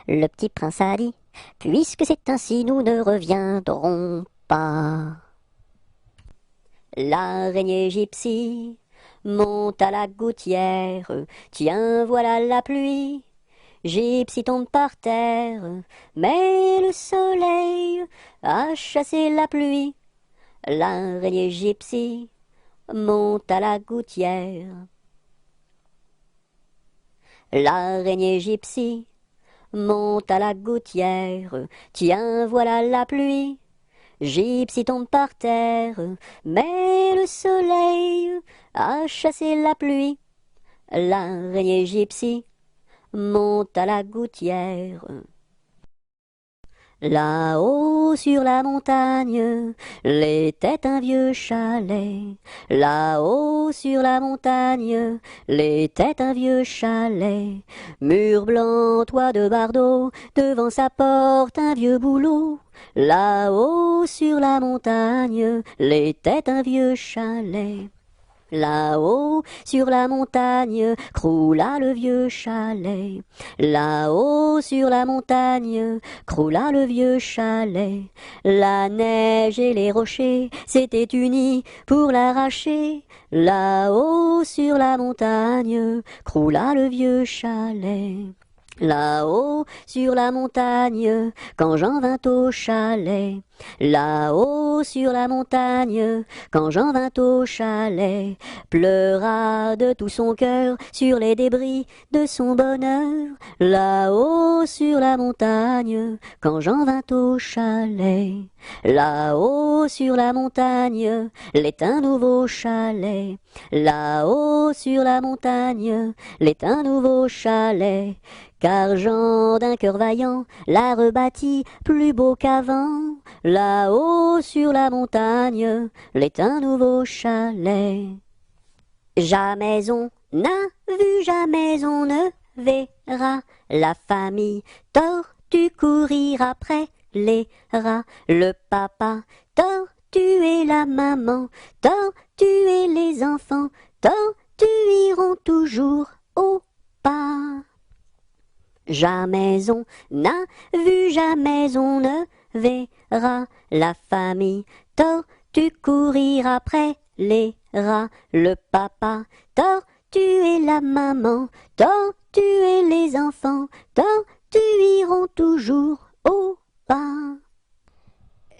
le petit prince a dit: puisque c'est ainsi, nous ne reviendrons pas. L'araignée gypsy monte à la gouttière. Tiens, voilà la pluie. Gypsy tombe par terre, mais le soleil a chassé la pluie. L'araignée gypsy monte à la gouttière. L'araignée gypsy monte à la gouttière. Tiens, voilà la pluie. Gypsy tombe par terre, mais le soleil a chassé la pluie. L'araignée gypsy monte à la gouttière. Là-haut sur la montagne, l'était un vieux chalet. Là-haut sur la montagne, l'était un vieux chalet. Mur blanc, toit de bardeaux, devant sa porte un vieux bouleau. Là-haut sur la montagne, l'était un vieux chalet. Là-haut, sur la montagne, croula le vieux chalet. Là-haut, sur la montagne, croula le vieux chalet. La neige et les rochers s'étaient unis pour l'arracher. Là-haut, sur la montagne, croula le vieux chalet. Là-haut, sur la montagne, quand Jean vint au chalet, Là-haut sur la montagne, quand Jean vint au chalet, pleura de tout son cœur sur les débris de son bonheur. Là-haut sur la montagne, quand Jean vint au chalet, là-haut sur la montagne, l'est un nouveau chalet. Là-haut sur la montagne, l'est un nouveau chalet. Car Jean d'un cœur vaillant l'a rebâti plus beau qu'avant. Là-haut sur la montagne, l'est un nouveau chalet. Jamais on n'a vu, jamais on ne verra la famille tortue courir après les rats. Le papa tortue et la maman tortue et les enfants tortues iront toujours au pas. Jamais on n'a vu, jamais on ne verra la famille tortue courir après les rats. Le papa tortue et la maman tortue et les enfants tortues iront toujours au pas.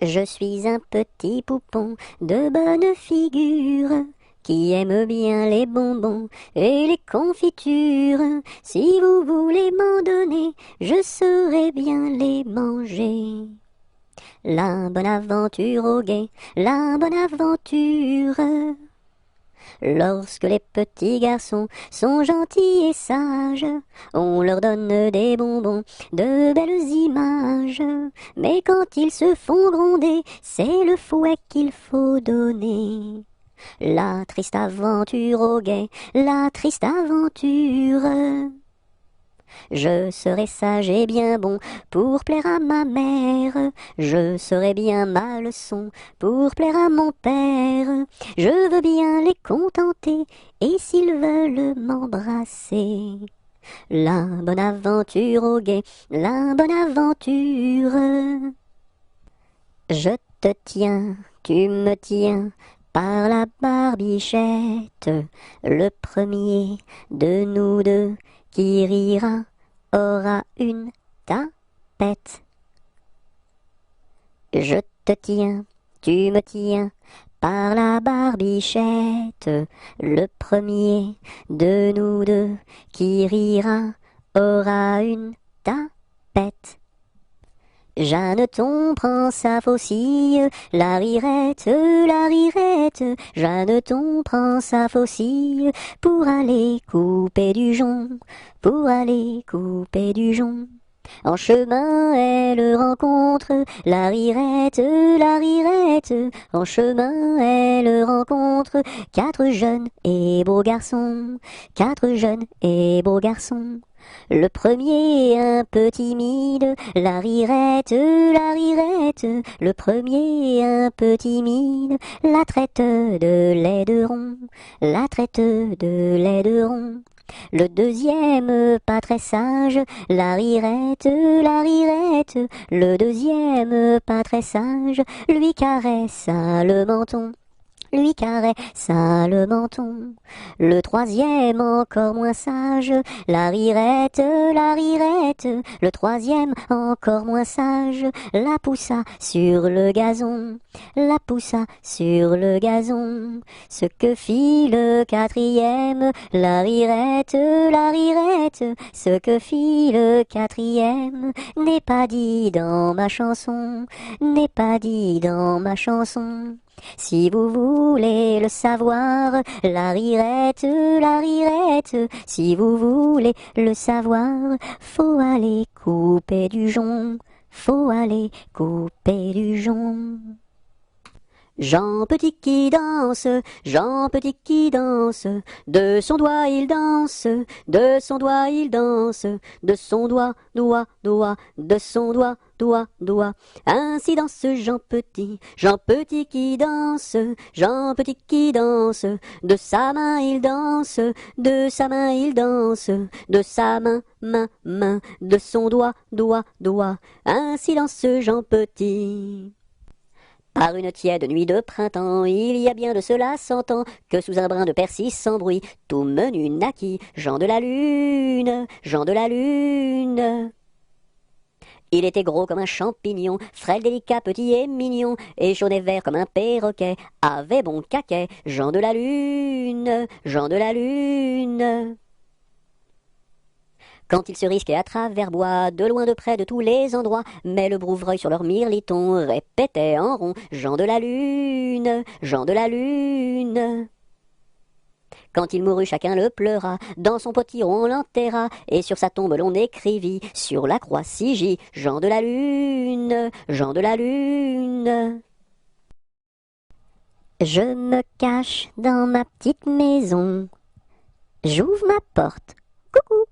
Je suis un petit poupon de bonne figure qui aime bien les bonbons et les confitures. Si vous voulez m'en donner, je saurai bien les manger. La bonne aventure au guet, la bonne aventure. Lorsque les petits garçons sont gentils et sages, on leur donne des bonbons, de belles images. Mais quand ils se font gronder, c'est le fouet qu'il faut donner. La triste aventure au guet, la triste aventure. Je serai sage et bien bon pour plaire à ma mère. Je serai bien ma leçon pour plaire à mon père. Je veux bien les contenter et s'ils veulent m'embrasser. La bonne aventure au guet, la bonne aventure. Je te tiens, tu me tiens par la barbichette. Le premier de nous deux qui rira aura une tapette. Je te tiens, tu me tiens par la barbichette. Le premier de nous deux qui rira aura une tapette. Jeanneton prend sa faucille, la rirette, la rirette. Jeanneton prend sa faucille pour aller couper du jonc, pour aller couper du jonc. En chemin, elle rencontre la rirette, la rirette. En chemin, elle rencontre quatre jeunes et beaux garçons, quatre jeunes et beaux garçons. Le premier un peu timide, la rirette, la rirette. Le premier un peu timide, la traite de laideron, la traite de laideron. Le deuxième pas très sage, la rirette, la rirette. Le deuxième pas très sage, lui caressa le menton, lui caressa le menton. Le troisième encore moins sage, la rirette, la rirette. Le troisième encore moins sage, la poussa sur le gazon, la poussa sur le gazon. Ce que fit le quatrième, la rirette, la rirette. Ce que fit le quatrième n'est pas dit dans ma chanson, n'est pas dit dans ma chanson. Si vous voulez le savoir, la rirette, la rirette. Si vous voulez le savoir, faut aller couper du jonc, faut aller couper du jonc. Jean Petit qui danse, Jean Petit qui danse, de son doigt il danse, de son doigt il danse, de son doigt, doigt, doigt, de son doigt, doigt, doigt. Ainsi danse Jean Petit qui danse, Jean Petit qui danse, de sa main il danse, de sa main il danse, de sa main, main, main, de son doigt, doigt, doigt. Ainsi danse Jean Petit. Par une tiède nuit de printemps, il y a bien de cela 100 ans, que sous un brin de persil sans bruit, tout menu naquit Jean de la Lune, Jean de la Lune. Il était gros comme un champignon, frêle, délicat, petit et mignon, et jaune et vert comme un perroquet, avait bon caquet, Jean de la Lune, Jean de la Lune. Quand ils se risquaient à travers bois, de loin de près de tous les endroits, mais le brouvreuil sur leur mirliton répétait en rond, Jean de la Lune, Jean de la Lune. Quand il mourut, chacun le pleura, dans son potiron on l'enterra, et sur sa tombe l'on écrivit, sur la croix Sigy, Jean de la Lune, Jean de la Lune. Je me cache dans ma petite maison, j'ouvre ma porte, coucou,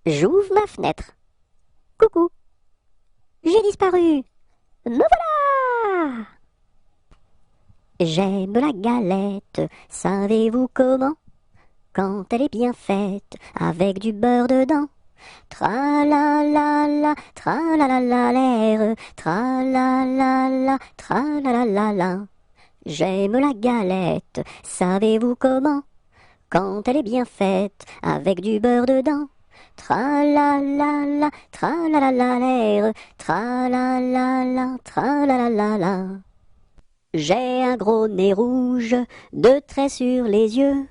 j'ouvre ma fenêtre, coucou, j'ai disparu, me voilà! J'aime la galette, savez-vous comment? Quand elle est bien faite, avec du beurre dedans. Tra-la-la-la, tra-la-la-la-l'air, tra-la-la-la, tra-la-la-la-la. J'aime la galette, savez-vous comment? Quand elle est bien faite, avec du beurre dedans. Tra-la-la-la, tra-la-la-la-l'air, tra-la-la-la, tra-la-la-la-la. J'ai un gros nez rouge, deux traits sur les yeux,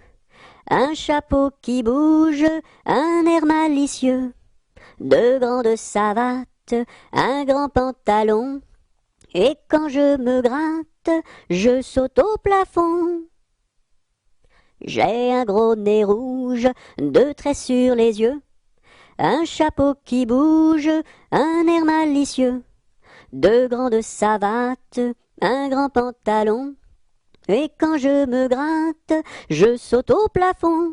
un chapeau qui bouge, un air malicieux, deux grandes savates, un grand pantalon, et quand je me gratte, je saute au plafond. J'ai un gros nez rouge, deux traits sur les yeux, un chapeau qui bouge, un air malicieux, deux grandes savates, un grand pantalon, et quand je me gratte, je saute au plafond.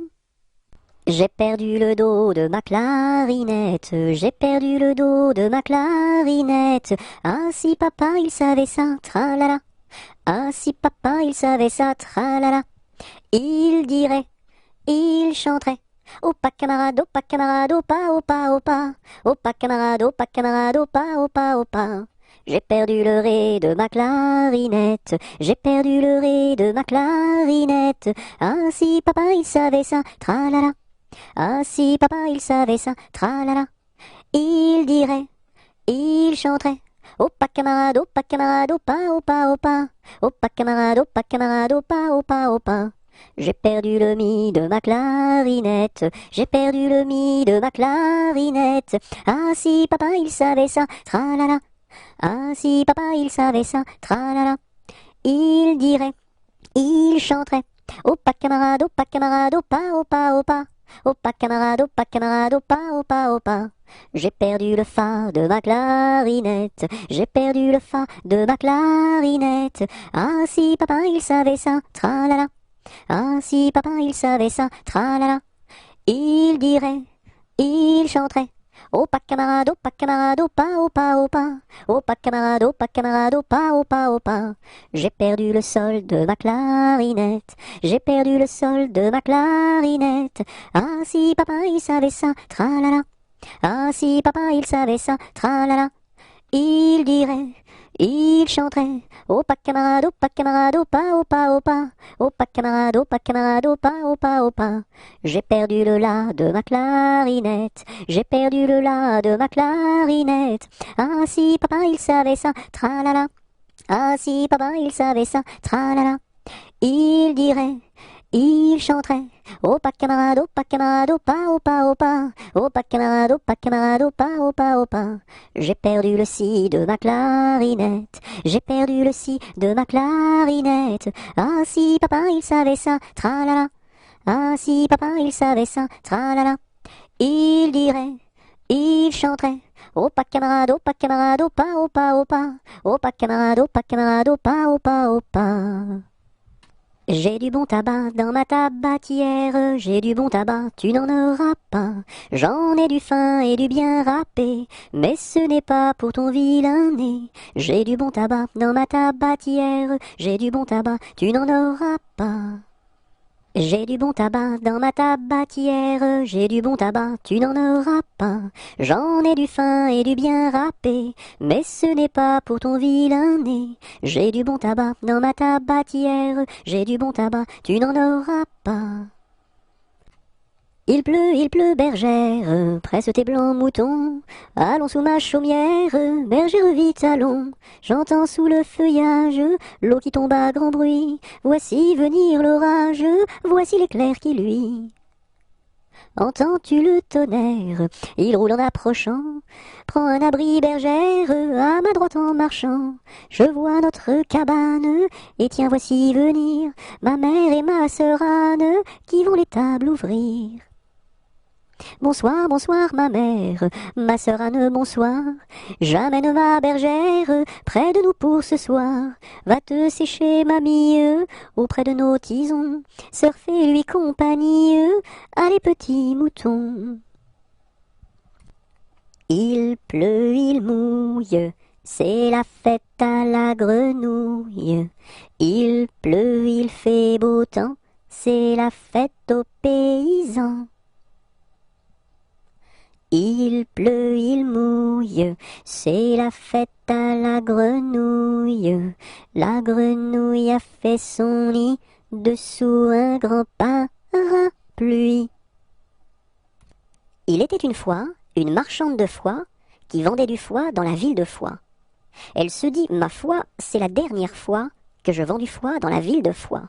J'ai perdu le dos de ma clarinette, j'ai perdu le dos de ma clarinette. Ah si papa il savait ça, tralala. Ah si papa il savait ça, tralala. Il dirait, il chanterait. Opa camarade, opa camarade, opa, opa, opa. Opa camarade, opa camarade, opa, opa, opa. J'ai perdu le ré de ma clarinette, j'ai perdu le ré de ma clarinette. Ah si papa il savait ça, tralala. Ah si papa il savait ça, tralala. Il dirait, il chanterait. Opa camarade, opa, opa, opa. Opa camarade, opa, opa, opa. J'ai perdu le mi de ma clarinette, j'ai perdu le mi de ma clarinette. Ah si papa il savait ça, tralala. Ah si papa il savait ça, tralala. Il dirait, il chanterait. Opa camarade, opa, opa, opa. Opa camarade, opa, opa, opa. J'ai perdu le fa de ma clarinette, j'ai perdu le fa de ma clarinette. Ah si papa il savait ça, tralala. Ah si papa il savait ça, tralala. Il dirait, il chanterait. Opa camarade, opa, opa, opa. Opa camarade, opa, opa, opa. J'ai perdu le sol de ma clarinette, j'ai perdu le sol de ma clarinette. Ah si papa il savait ça, tralala. Ah si papa il savait ça, tralala. Il dirait, il chanterait. Opa camarade, opa, opa, opa. Opa camarade, opa, opa, opa. J'ai perdu le la de ma clarinette, j'ai perdu le la de ma clarinette. Ah si papa il savait ça, tralala. Ah si papa il savait ça, tralala. Il dirait, il chanterait. Opa camarade, opa, opa, opa. Opa camarade, opa, opa, opa. J'ai perdu le si de ma clarinette, j'ai perdu le si de ma clarinette. Ah si papa il savait ça, tralala. Ah si papa il savait ça, tralala. Il dirait, il chanterait. Opa camarade, opa, opa, opa. Opa camarade, opa, opa, opa. J'ai du bon tabac dans ma tabatière, j'ai du bon tabac, tu n'en auras pas. J'en ai du fin et du bien râpé, mais ce n'est pas pour ton vilain nez. J'ai du bon tabac dans ma tabatière, j'ai du bon tabac, tu n'en auras pas. J'ai du bon tabac dans ma tabatière, j'ai du bon tabac, tu n'en auras pas. J'en ai du fin et du bien râpé, mais ce n'est pas pour ton vilain nez. J'ai du bon tabac dans ma tabatière, j'ai du bon tabac, tu n'en auras pas. il pleut, bergère, presse tes blancs moutons. Allons sous ma chaumière, bergère vite allons. J'entends sous le feuillage l'eau qui tombe à grand bruit. Voici venir l'orage, voici l'éclair qui luit. Entends-tu le tonnerre? Il roule en approchant. Prends un abri, bergère, à ma droite en marchant. Je vois notre cabane, et tiens voici venir ma mère et ma sœur Anne, qui vont les tables ouvrir. Bonsoir, bonsoir ma mère, ma sœur Anne, bonsoir. J'amène ma bergère près de nous pour ce soir. Va te sécher, mamie, auprès de nos tisons. Sœur, fais-lui compagnie, allez petits moutons. Il pleut, il mouille, c'est la fête à la grenouille. Il pleut, il fait beau temps, c'est la fête aux paysans. Il pleut, il mouille, c'est la fête à la grenouille. La grenouille a fait son nid dessous un grand parapluie. Il était une fois une marchande de foie qui vendait du foie dans la ville de Foix. Elle se dit, ma foi, c'est la dernière fois que je vends du foie dans la ville de Foix.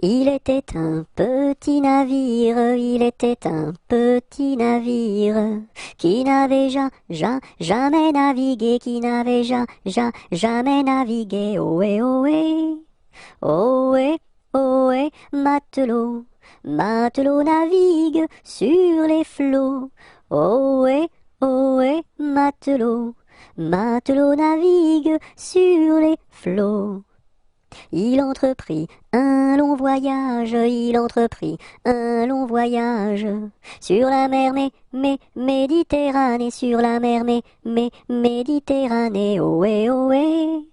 Il était un petit navire, il était un petit navire, qui n'avait jamais navigué, qui n'avait jamais navigué. Ohé, ohé, ohé, ohé, matelot, matelot navigue sur les flots. Ohé, ohé, matelot, matelot navigue sur les flots. Il entreprit un long voyage, il entreprit un long voyage, sur la mer Méditerranée, sur la mer Méditerranée. Ohé, ohé,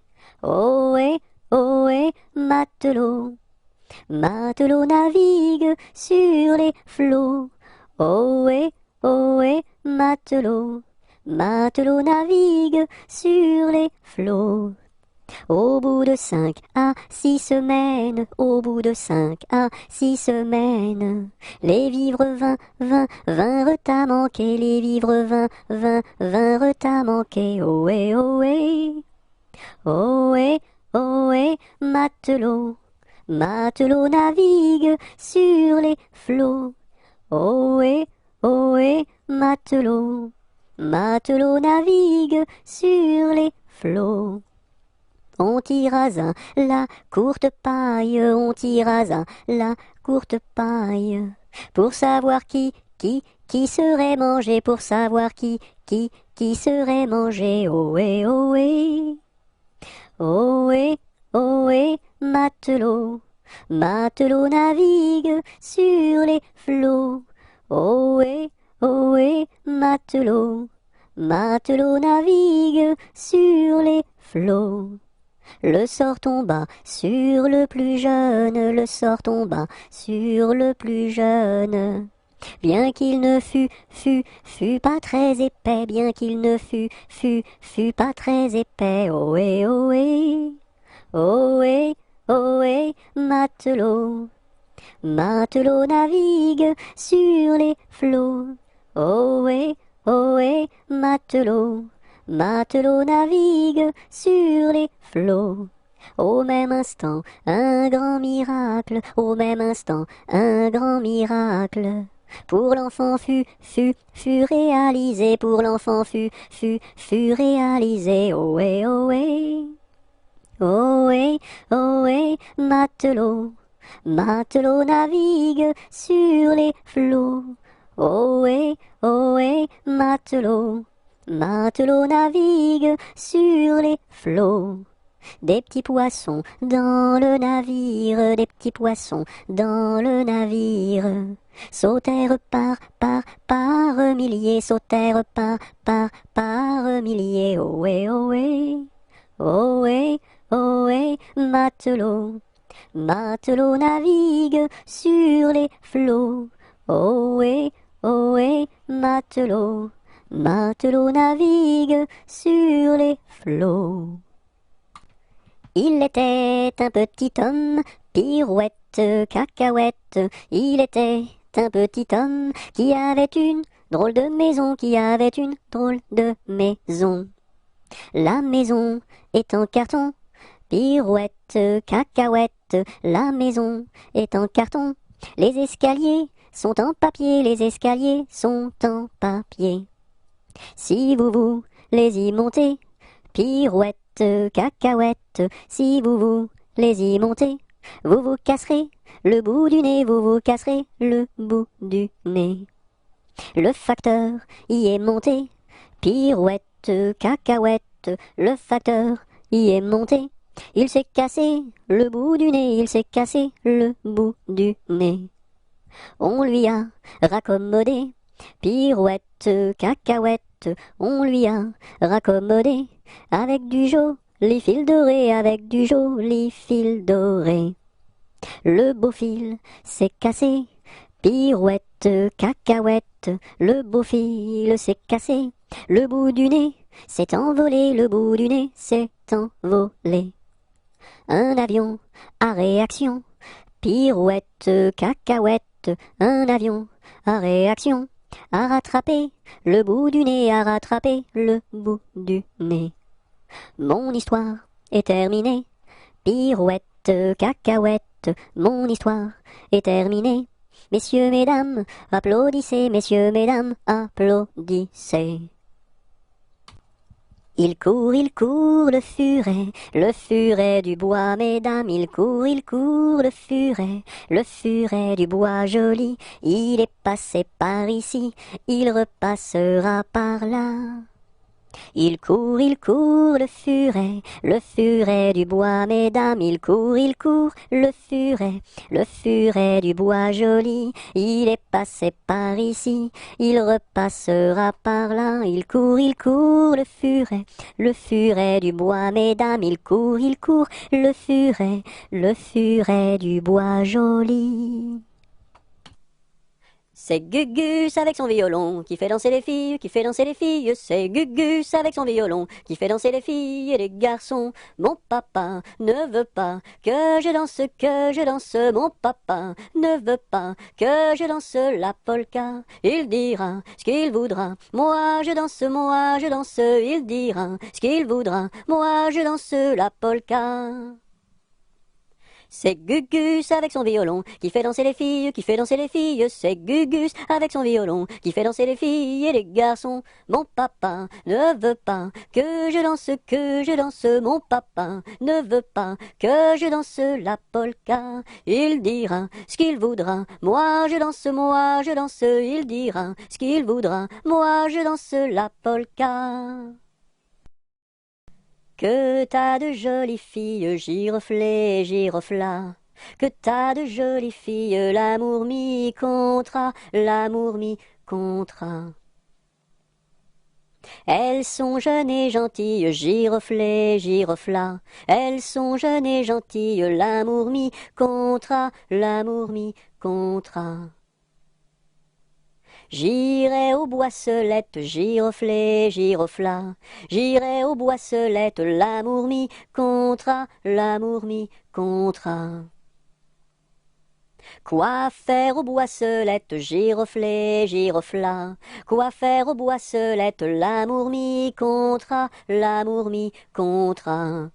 ohé, ohé, matelot, matelot navigue sur les flots. Ohé, ohé, matelot, matelot navigue sur les flots. Au bout de 5 à 6 semaines, au bout de 5 à 6 semaines, les vivres vinrent à manquer, les vivres vinrent à manquer. Ohé, ohé, ohé, ohé, matelot, matelot navigue sur les flots. Ohé, ohé, matelot, matelot navigue sur les flots. On tira la courte paille, on tira la courte paille, pour savoir qui serait mangé, pour savoir qui serait mangé. Ohé, ohé, ohé, ohé, matelot, matelot navigue sur les flots. Ohé, ohé, matelot, matelot navigue sur les flots. Le sort tomba sur le plus jeune, le sort tomba sur le plus jeune. Bien qu'il ne fût pas très épais, bien qu'il ne fût pas très épais. Ohé, ohé, ohé, ohé, matelot, matelot navigue sur les flots. Ohé, ohé, matelot, matelot navigue sur les flots. Au même instant, un grand miracle, au même instant, un grand miracle. Pour l'enfant fut réalisé, pour l'enfant fut réalisé. Ohé, ohé, ohé, ohé, matelot, matelot navigue sur les flots. Ohé, ohé, matelot, matelot navigue sur les flots. Des petits poissons dans le navire, des petits poissons dans le navire, sautèrent par milliers, sautèrent par milliers. Ohé, ohé, ohé, ohé, matelot, matelot navigue sur les flots. Ohé, ohé, matelot, matelot navigue sur les flots. Il était un petit homme, pirouette, cacahuète. Il était un petit homme qui avait une drôle de maison, qui avait une drôle de maison. La maison est en carton, pirouette, cacahuète, la maison est en carton. Les escaliers sont en papier, les escaliers sont en papier. Si vous voulez y monter, pirouette, cacahuète, si vous voulez y monter, vous vous casserez le bout du nez, vous vous casserez le bout du nez. Le facteur y est monté, pirouette, cacahuète, le facteur y est monté. Il s'est cassé le bout du nez, il s'est cassé le bout du nez. On lui a raccommodé, pirouette, cacahuète, on lui a raccommodé, avec du joli fil doré, avec du joli fil doré. Le beau fil s'est cassé, pirouette, cacahuète, le beau fil s'est cassé, le bout du nez s'est envolé, le bout du nez s'est envolé. Un avion à réaction, pirouette, cacahuète, un avion à réaction, à rattraper le bout du nez, à rattraper le bout du nez. Mon histoire est terminée, pirouette, cacahuète, mon histoire est terminée. Messieurs, mesdames, applaudissez, messieurs, mesdames, applaudissez. Il court, le furet du bois, mesdames, il court, le furet du bois joli. Il est passé par ici, il repassera par là. Il court, le furet du bois, mesdames, il court, le furet du bois joli. Il est passé par ici, il repassera par là. Il court, le furet du bois, mesdames, il court, le furet du bois joli. C'est Gugus avec son violon qui fait danser les filles, qui fait danser les filles. C'est Gugus avec son violon qui fait danser les filles et les garçons. Mon papa ne veut pas que je danse, Mon papa ne veut pas que je danse la polka. Il dira ce qu'il voudra. Moi je danse, il dira ce qu'il voudra. Moi je danse la polka. C'est Gugus avec son violon qui fait danser les filles, qui fait danser les filles. C'est Gugus avec son violon qui fait danser les filles et les garçons. Mon papa ne veut pas que je danse, Mon papa ne veut pas que je danse la polka. Il dira ce qu'il voudra. Moi je danse, il dira ce qu'il voudra. Moi je danse la polka. Que t'as de jolies filles, giroflées, girofla. Que t'as de jolies filles, l'amour mi contra, l'amour mi contra. Elles sont jeunes et gentilles, giroflées, girofla. Elles sont jeunes et gentilles, l'amour mi contra, l'amour mi contra. J'irai aux boisselettes, giroflées, girofla. J'irai aux boisselettes, l'amour mi contra, l'amour mi contra. Quoi faire aux boisselettes, giroflées, girofla. Quoi faire aux boisselettes, l'amour mi contra, l'amour mi contra.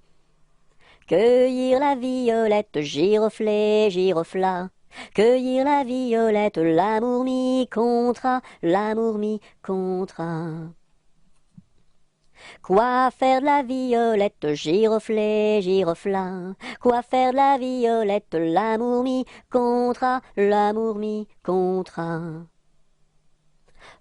Cueillir la violette, giroflée, girofla. Cueillir la violette, l'amour mi contra, l'amour mi contra. Quoi faire de la violette, giroflée, girofla. Quoi faire de la violette, l'amour mi contra, l'amour mi contra.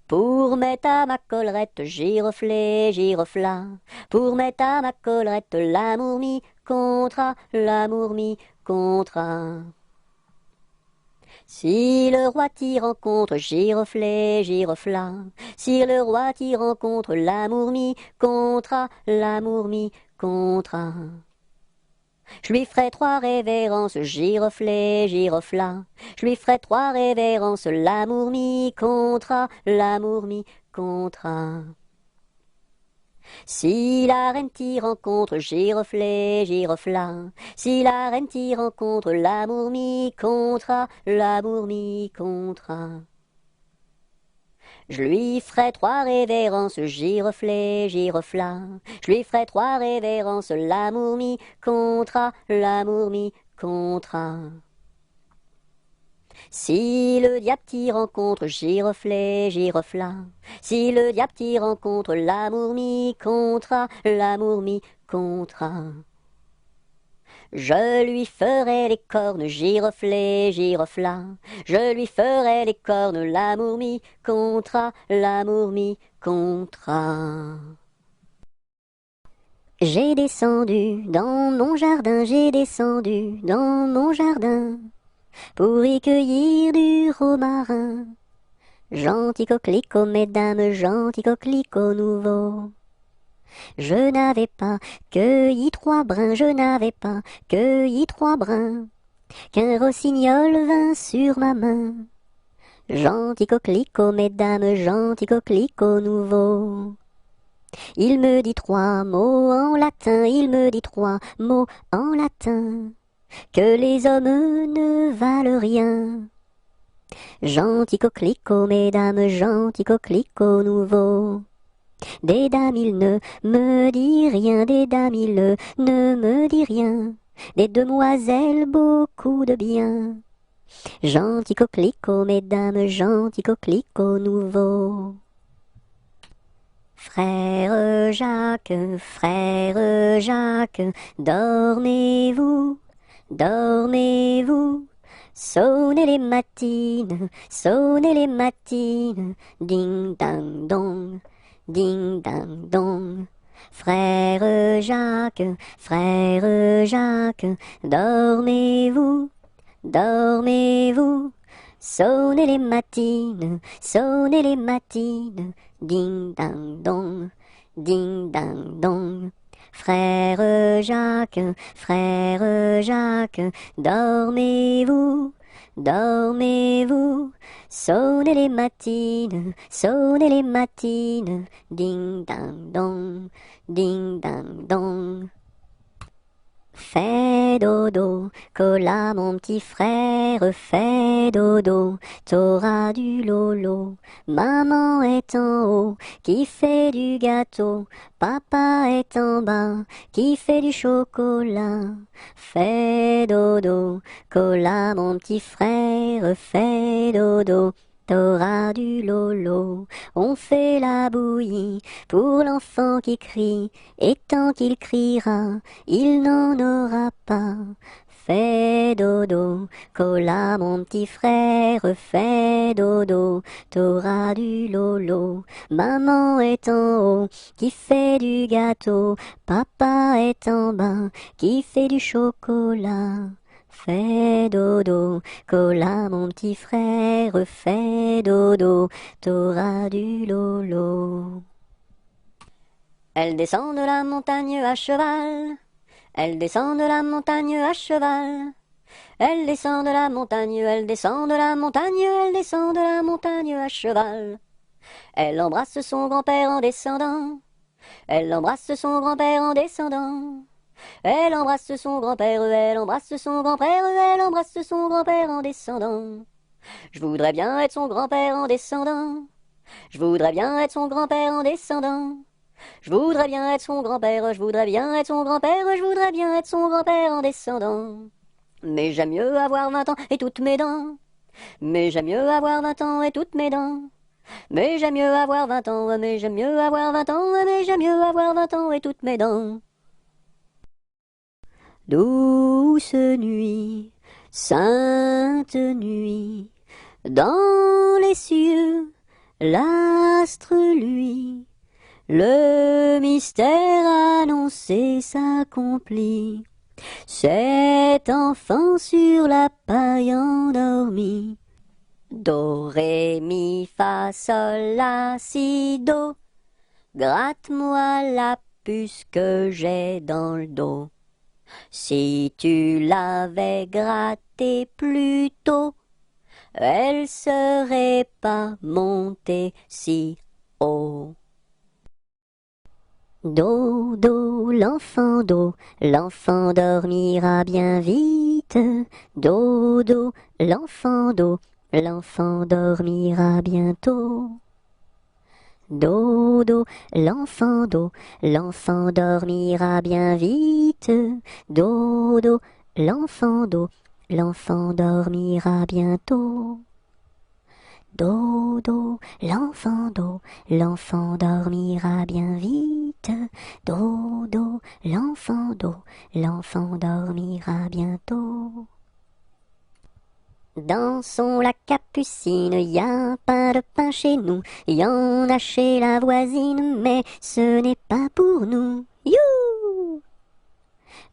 Pour mettre à ma collerette, giroflée, girofla. Pour mettre à ma collerette, l'amour mi contra, l'amour mi contra. Si le roi t'y rencontre, giroflée, girofla. Si le roi t'y rencontre, l'amour mi contra, l'amour mi contra. Je lui ferai 3 révérences, giroflée, girofla. Je lui ferai 3 révérences, l'amour mi contra, l'amour mi contra. Si la reine t'y rencontre, giroflée, girofla. Si la reine t'y rencontre, l'amour m'y comptera, l'amour m'y comptera. Je lui ferai 3 révérences, giroflée, girofla. Je lui ferai 3 révérences, l'amour m'y comptera, l'amour m'y comptera. Si le diable t'y rencontre, giroflée, girofla. Si le diable t'y rencontre, l'amour m'y comptera, l'amour m'y comptera. Je lui ferai les cornes, giroflée, girofla. Je lui ferai les cornes, l'amour m'y comptera, l'amour m'y comptera. J'ai descendu dans mon jardin, j'ai descendu dans mon jardin pour y cueillir du romarin. Gentil coquelicot, mesdames, gentil coquelicot nouveau. Je n'avais pas cueilli 3 brins, je n'avais pas cueilli 3 brins, qu'un rossignol vint sur ma main. Gentil coquelicot, mesdames, gentil coquelicot nouveau. Il me dit 3 mots en latin, il me dit 3 mots en latin, que les hommes ne valent rien. Gentil coquelicot, mesdames, gentil coquelicot nouveau. Des dames il ne me dit rien, des dames il ne me dit rien, des demoiselles beaucoup de bien. Gentil coquelicot, mesdames, gentil coquelicot nouveau. Frère Jacques, dormez-vous, dormez-vous. Sonnez les matines, ding dang dong, ding dang dong. Frère Jacques, dormez-vous, dormez-vous. Sonnez les matines, ding dang dong, ding dang dong. Frère Jacques, dormez-vous, dormez-vous. Sonnez les matines, ding dang dong, ding dang dong. Fais dodo, cola mon petit frère, fais dodo, t'auras du lolo. Maman est en haut, qui fait du gâteau, papa est en bas, qui fait du chocolat. Fais dodo, cola mon petit frère, fais dodo, t'auras du lolo. On fait la bouillie pour l'enfant qui crie, et tant qu'il criera, il n'en aura pas. Fais dodo, cola mon petit frère, fais dodo, t'auras du lolo. Maman est en haut, qui fait du gâteau, papa est en bas, qui fait du chocolat. Fais dodo, cola mon petit frère, fais dodo, t'auras du lolo. Elle descend de la montagne à cheval, elle descend de la montagne à cheval. Elle descend de la montagne, elle descend de la montagne, elle descend de la montagne à cheval. Elle embrasse son grand-père en descendant, elle embrasse son grand-père en descendant. Elle embrasse son grand-père, elle embrasse son grand-père, elle embrasse son grand-père en descendant. Je voudrais bien être son grand-père en descendant. Je voudrais bien être son grand-père en descendant. Je voudrais bien être son grand-père, je voudrais bien être son grand-père, je voudrais bien être son grand-père en descendant. Mais j'aime mieux avoir 20 ans et toutes mes dents. Mais j'aime mieux avoir 20 ans et toutes mes dents. Mais j'aime mieux avoir 20 ans, mais j'aime mieux avoir 20 ans, mais j'aime mieux avoir 20 ans et toutes mes dents. Douce nuit, sainte nuit, dans les cieux, l'astre lui, le mystère annoncé s'accomplit. Cet enfant sur la paille endormi. Do, ré, mi, fa, sol, la, si, do. Gratte-moi la puce que j'ai dans le dos. Si tu l'avais grattée plus tôt, elle serait pas montée si haut. Dodo, l'enfant dormira bien vite. Dodo, l'enfant dormira bientôt. Dodo, l'enfant dormira bien vite. Dodo, l'enfant dormira bientôt. Dodo, l'enfant dormira bien vite. Dodo, l'enfant dormira bientôt. Dans son lac Capucine, y a un pain de pain chez nous, y en a chez la voisine, mais ce n'est pas pour nous. You!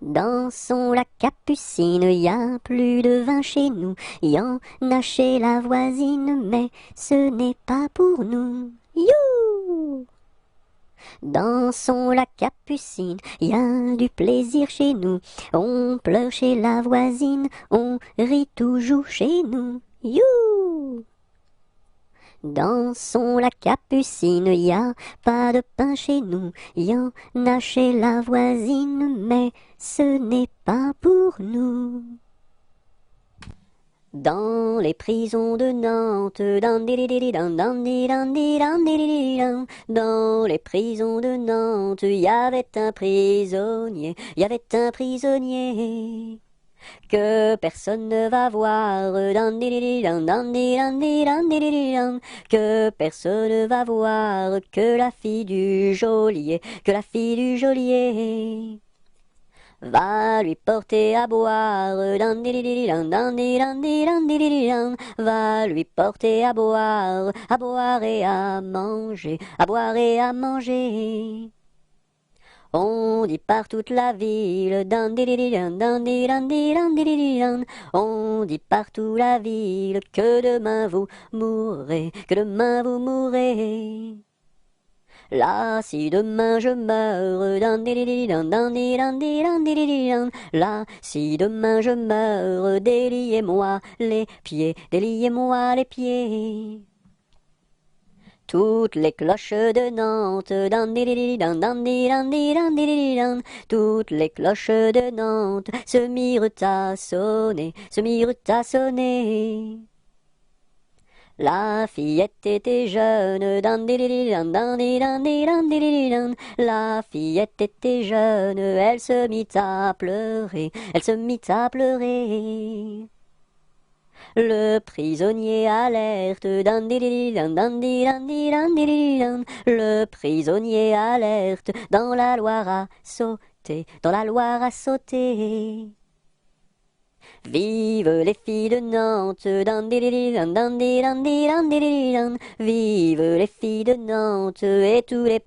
Dans son lac Capucine, y a plus de vin chez nous, y en a chez la voisine, mais ce n'est pas pour nous. You! Dans son lac Capucine, y a du plaisir chez nous, on pleure chez la voisine, on rit toujours chez nous. You! Dans son lac Capucine, y a pas de pain chez nous, y en a chez la voisine, mais ce n'est pas pour nous. Dans les prisons de Nantes, dans les prisons de Nantes, y avait un prisonnier que personne ne va voir, que personne ne va voir, que la fille du geôlier, va lui porter à boire, va lui porter à boire et à manger, On dit par toute la ville, on dit partout la ville, que demain vous mourrez, Là, si demain je meurs, là, si demain je meurs, déliez-moi les pieds, Toutes les cloches de Nantes, toutes les cloches de Nantes se mirent à sonner. La fillette était jeune, la fillette était jeune, elle se mit à pleurer, Le prisonnier alerte, le prisonnier alerte, dans la Loire à sauter, Vive les filles de Nantes, vive les filles de Nantes, et tous les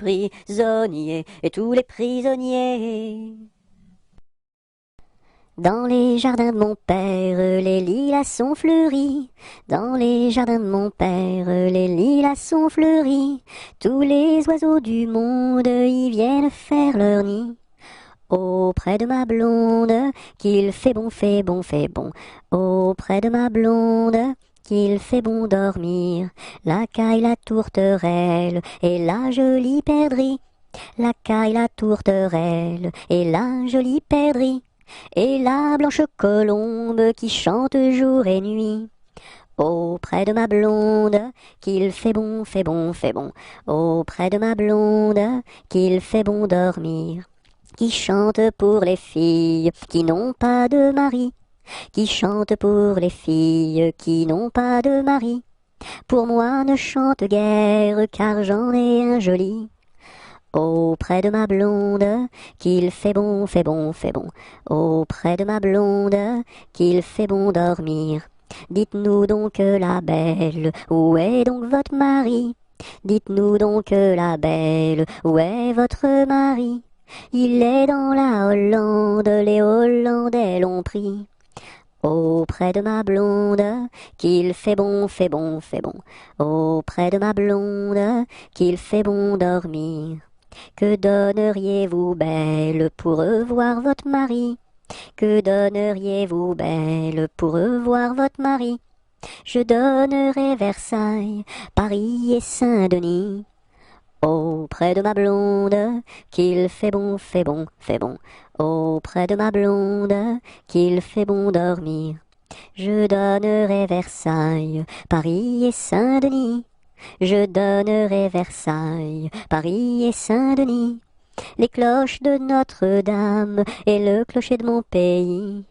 prisonniers, Dans les jardins de mon père, les lilas sont fleuris. Dans les jardins de mon père, les lilas sont fleuris. Tous les oiseaux du monde y viennent faire leur nid. Auprès de ma blonde, qu'il fait bon. Auprès de ma blonde, qu'il fait bon dormir. La caille, la tourterelle et la jolie perdrix. La caille, la tourterelle et la jolie perdrix. Et la blanche colombe qui chante jour et nuit. Auprès de ma blonde, qu'il fait bon. Auprès de ma blonde, qu'il fait bon dormir. Qui chante pour les filles qui n'ont pas de mari, qui chante pour les filles qui n'ont pas de mari. Pour moi ne chante guère, car j'en ai un joli. Auprès de ma blonde, qu'il fait bon. Auprès de ma blonde, qu'il fait bon dormir. Dites-nous donc la belle, où est donc votre mari? Dites-nous donc la belle, où est votre mari? Il est dans la Hollande, les Hollandais l'ont pris. Auprès de ma blonde, qu'il fait bon. Auprès de ma blonde, qu'il fait bon dormir. Que donneriez-vous, belle, pour revoir votre mari? Que donneriez-vous, belle, pour revoir votre mari? Je donnerais Versailles, Paris et Saint-Denis. Auprès de ma blonde, qu'il fait bon, fait bon, fait bon. Auprès de ma blonde, qu'il fait bon dormir. Je donnerai Versailles, Paris et Saint-Denis. Je donnerai Versailles, Paris et Saint-Denis. Les cloches de Notre-Dame et le clocher de mon pays.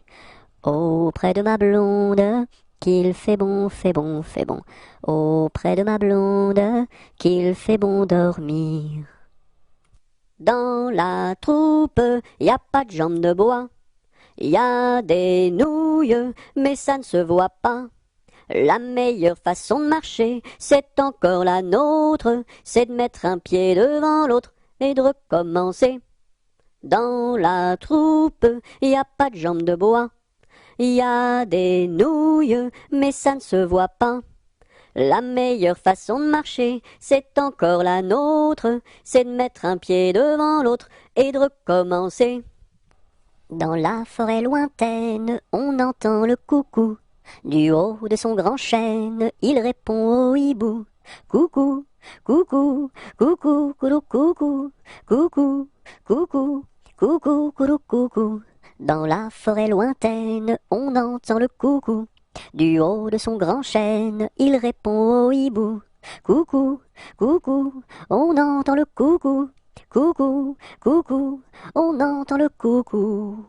Auprès de ma blonde, qu'il fait bon, fait bon, fait bon. Auprès de ma blonde, qu'il fait bon dormir. Dans la troupe, y a pas de jambes de bois. Y a des nouilles, mais ça ne se voit pas. La meilleure façon de marcher, c'est encore la nôtre, c'est de mettre un pied devant l'autre et de recommencer. Dans la troupe, y a pas de jambes de bois. Y a des nouilles, mais ça ne se voit pas. La meilleure façon de marcher, c'est encore la nôtre, c'est de mettre un pied devant l'autre et de recommencer. Dans la forêt lointaine, on entend le coucou. Du haut de son grand chêne, il répond au hibou. Coucou, coucou, coucou, coucou, coucou, coucou, coucou, coucou, coucou, coucou. Dans la forêt lointaine, on entend le coucou. Du haut de son grand chêne, il répond au hibou. Coucou, coucou, on entend le coucou. Coucou, coucou, on entend le coucou.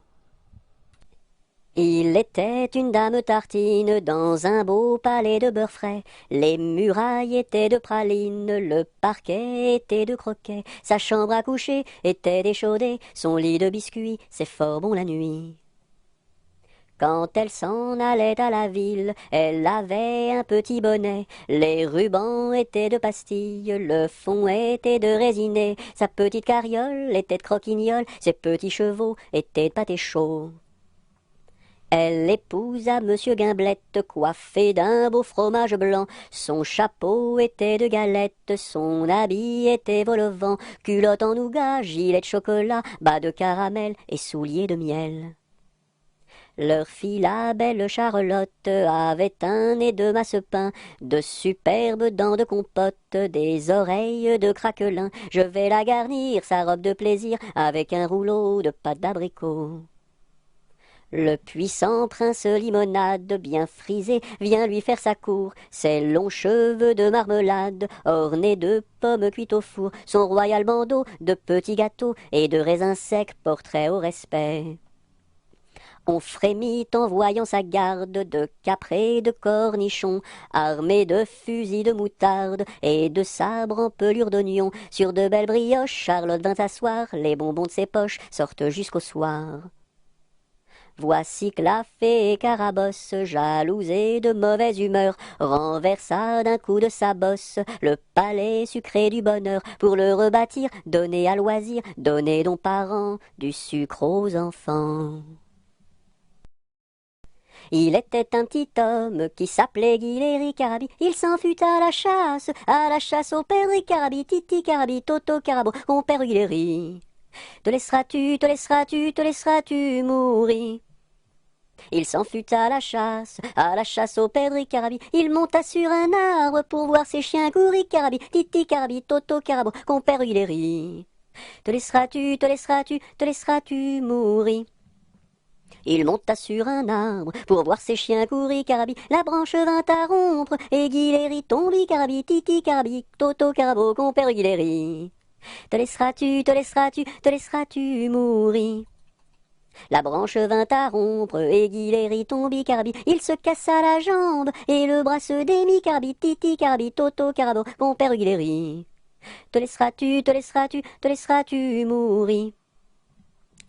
Il était une dame tartine dans un beau palais de beurre frais. Les murailles étaient de pralines, le parquet était de croquets. Sa chambre à coucher était d'échaudée, son lit de biscuits, c'est fort bon la nuit. Quand elle s'en allait à la ville, elle avait un petit bonnet. Les rubans étaient de pastilles, le fond était de résiné. Sa petite carriole était de croquignole, ses petits chevaux étaient de pâté chaud. Elle épousa Monsieur Gimblette, coiffé d'un beau fromage blanc. Son chapeau était de galette, son habit était vol-au-vent. Culotte en nougat, gilet de chocolat, bas de caramel et souliers de miel. Leur fille, la belle Charlotte, avait un nez de massepain, de superbes dents de compote, des oreilles de craquelin. Je vais la garnir, sa robe de plaisir, avec un rouleau de pâte d'abricot. Le puissant prince limonade, bien frisé, vient lui faire sa cour. Ses longs cheveux de marmelade, ornés de pommes cuites au four. Son royal bandeau de petits gâteaux et de raisins secs, portrait au respect. On frémit en voyant sa garde de caprés, de cornichons, armés de fusils de moutarde et de sabres en pelure d'oignon. Sur de belles brioches, Charlotte vint s'asseoir, les bonbons de ses poches sortent jusqu'au soir. Voici que la fée Carabosse, jalouse et de mauvaise humeur, renversa d'un coup de sa bosse le palais sucré du bonheur. Pour le rebâtir, donner à loisir, donner donc parents du sucre aux enfants. Il était un petit homme qui s'appelait Guiléry Carabi. Il s'en fut à la chasse au père Carabi, Titi Carabi, Toto Carabo, mon père Guiléry. Te laisseras-tu, te laisseras-tu, te laisseras-tu mourir? Il s'en fut à la chasse au père Carabi. Il monta sur un arbre pour voir ses chiens courir. Carabi, Titi Carabi, Toto Carabo, compère Guiléry. Te laisseras-tu, te laisseras-tu, te laisseras-tu mourir? Il monta sur un arbre pour voir ses chiens courir. Carabi, la branche vint à rompre et Guiléry tombi. Carabi, Titi Carabi, Toto Carabo, compère Guiléry. Te laisseras-tu, te laisseras-tu, te laisseras-tu mourir? La branche vint à rompre et Guiléry tombi. Carabi, il se cassa la jambe et le bras se démit. Carabi, Titi Carabi, Toto Carabo, compère Guiléry. Te laisseras-tu, te laisseras-tu, te laisseras-tu mourir?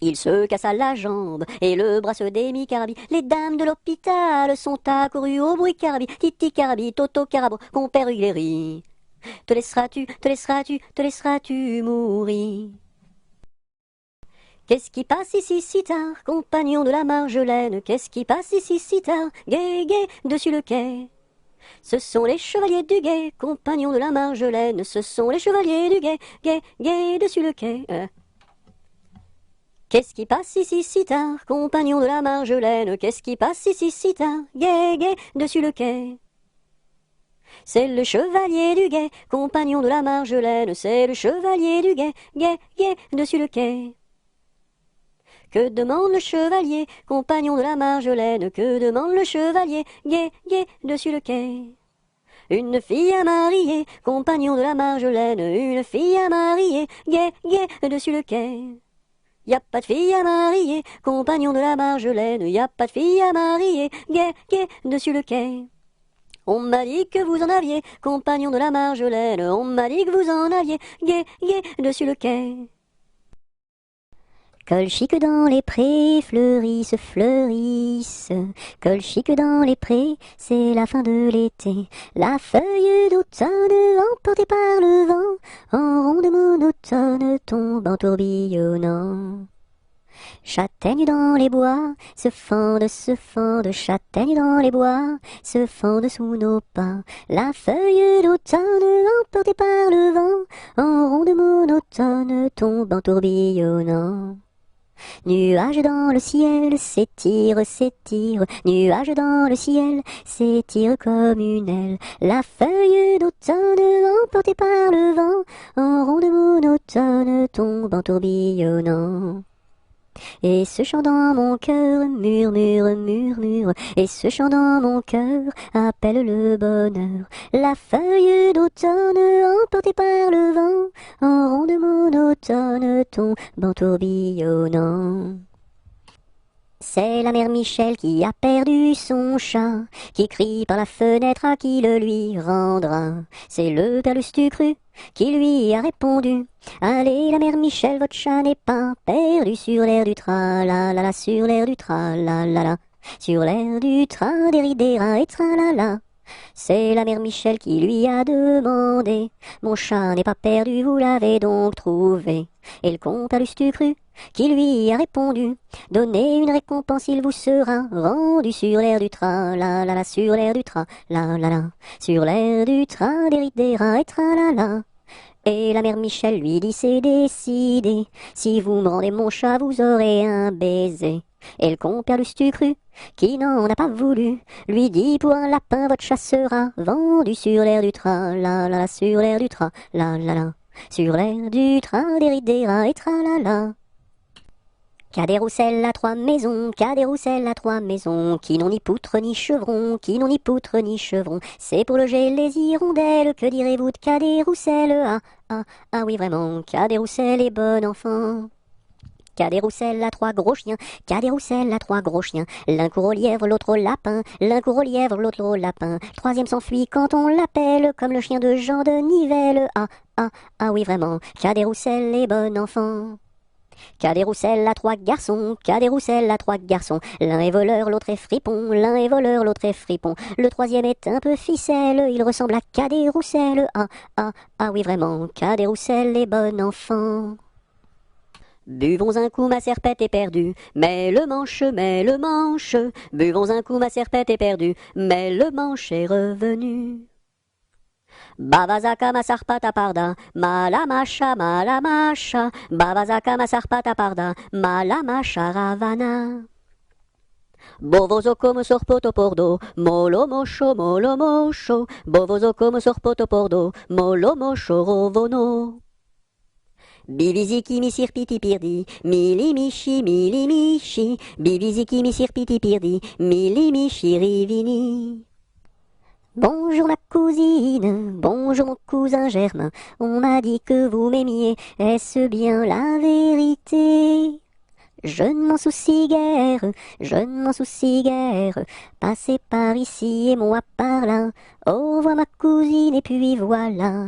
Il se cassa la jambe et le bras se démit. Carabi, les dames de l'hôpital sont accourues au bruit. Carabi, Titi Carabi, Toto Carabo, compère Guiléry. Te laisseras-tu, te laisseras-tu, te laisseras-tu mourir? Qu'est-ce qui passe ici si tard, compagnon de la Marjolaine? Qu'est-ce qui passe ici si tard, gai, gai, dessus le quai? Ce sont les chevaliers du guet, compagnons de la Marjolaine. Ce sont les chevaliers du guet, gai, gai, dessus le quai. Qu'est-ce qui passe ici si tard, compagnons de la Marjolaine? Qu'est-ce qui passe ici si tard, gai, gai, dessus le quai? C'est le chevalier du guet, compagnon de la Marjolaine, c'est le chevalier du guet, guet, guet, dessus le quai. Que demande le chevalier, compagnon de la Marjolaine, que demande le chevalier, guet, guet, dessus le quai. Une fille à marier, compagnon de la Marjolaine, une fille à marier, guet, guet, dessus le quai. Y a pas de fille à marier, compagnon de la Marjolaine, y a pas de fille à marier, guet, guet, dessus le quai. On m'a dit que vous en aviez, compagnon de la Marjolaine, on m'a dit que vous en aviez, guet, guet, dessus le quai. Colchique dans les prés, fleurissent, fleurissent. Colchique dans les prés, c'est la fin de l'été. La feuille d'automne, emportée par le vent, en ronde monotone, tombe en tourbillonnant. Châtaignes dans les bois, se fendent, châtaignes dans les bois, se fendent sous nos pas. La feuille d'automne, emportée par le vent, en ronde monotone, tombe en tourbillonnant. Nuages dans le ciel, s'étire, s'étire, nuages dans le ciel, s'étire comme une aile. La feuille d'automne, emportée par le vent, en ronde monotone, tombe en tourbillonnant. Et ce chant dans mon cœur murmure, murmure, et ce chant dans mon cœur appelle le bonheur. La feuille d'automne emportée par le vent, en ronde monotone tombe en tourbillonnant. C'est la mère Michel qui a perdu son chat, qui crie par la fenêtre à qui le lui rendra. C'est le père Lustucru qui lui a répondu: allez la mère Michel, votre chat n'est pas perdu sur l'air du tra-la-la-la, sur l'air du tra-la-la-la, sur l'air du tra-des-ri-des-ra et tra-la-la. C'est la mère Michel qui lui a demandé: mon chat n'est pas perdu, vous l'avez donc trouvé? Et le compère Lustucru qui lui a répondu: donnez une récompense, il vous sera rendu sur l'air du tra-la-la-la, sur l'air du tra-la-la-la, sur l'air du tra-des-ri-des-ra et tra-la-la. Et la mère Michel lui dit: c'est décidé, si vous me rendez mon chat, vous aurez un baiser. Et le compère Lustucru, qui n'en a pas voulu, lui dit: pour un lapin, votre chat sera vendu sur l'air du tra-la-la-la, sur l'air du tra-la-la-la, sur l'air du tra-des-ri-des-ra et tra-la-la. Cadet-Roussel a 3 maisons, Cadet-Roussel a 3 maisons, qui n'ont ni poutre ni chevron, qui n'ont ni poutre ni chevron. C'est pour loger les hirondelles, que direz-vous de Cadet-Roussel? Ah, ah, ah oui vraiment, Cadet-Roussel est bon enfant. Cadet-Roussel a 3 gros chiens, Cadet-Roussel a 3 gros chiens. L'un court au lièvre, l'autre au lapin, l'un court au lièvre, l'autre au lapin. Troisième s'enfuit quand on l'appelle, comme le chien de Jean de Nivelle. Ah, ah, ah oui vraiment, Cadet-Roussel est bon enfant. Cadet-Roussel a 3 garçons, Cadet-Roussel a 3 garçons. L'un est voleur, l'autre est fripon, l'un est voleur, l'autre est fripon. Le troisième est un peu ficelle, il ressemble à Cadet-Roussel. Ah, ah, ah oui vraiment, Cadet-Roussel est bon enfant. Buvons un coup, ma serpette est perdue, mais le manche, mais le manche. Buvons un coup, ma serpette est perdue, mais le manche est revenu. Bavazaka masarpata parda, malamasha, malamasha. Bavazaka masarpata parda, malamasha ravana. Bovozo come sorpoto pordo, molo mosho, molo mosho. Bovozo come sorpoto pordo, molo mosho rovono. Bibiziki mi sirpiti pirdi, mili michi, bibiziki mi sirpiti pirdi, mili michi rivini. Bonjour ma cousine, bonjour mon cousin Germain, on m'a dit que vous m'aimiez, est-ce bien la vérité? Je ne m'en soucie guère, je ne m'en soucie guère, passez par ici et moi par là, au revoir ma cousine et puis voilà.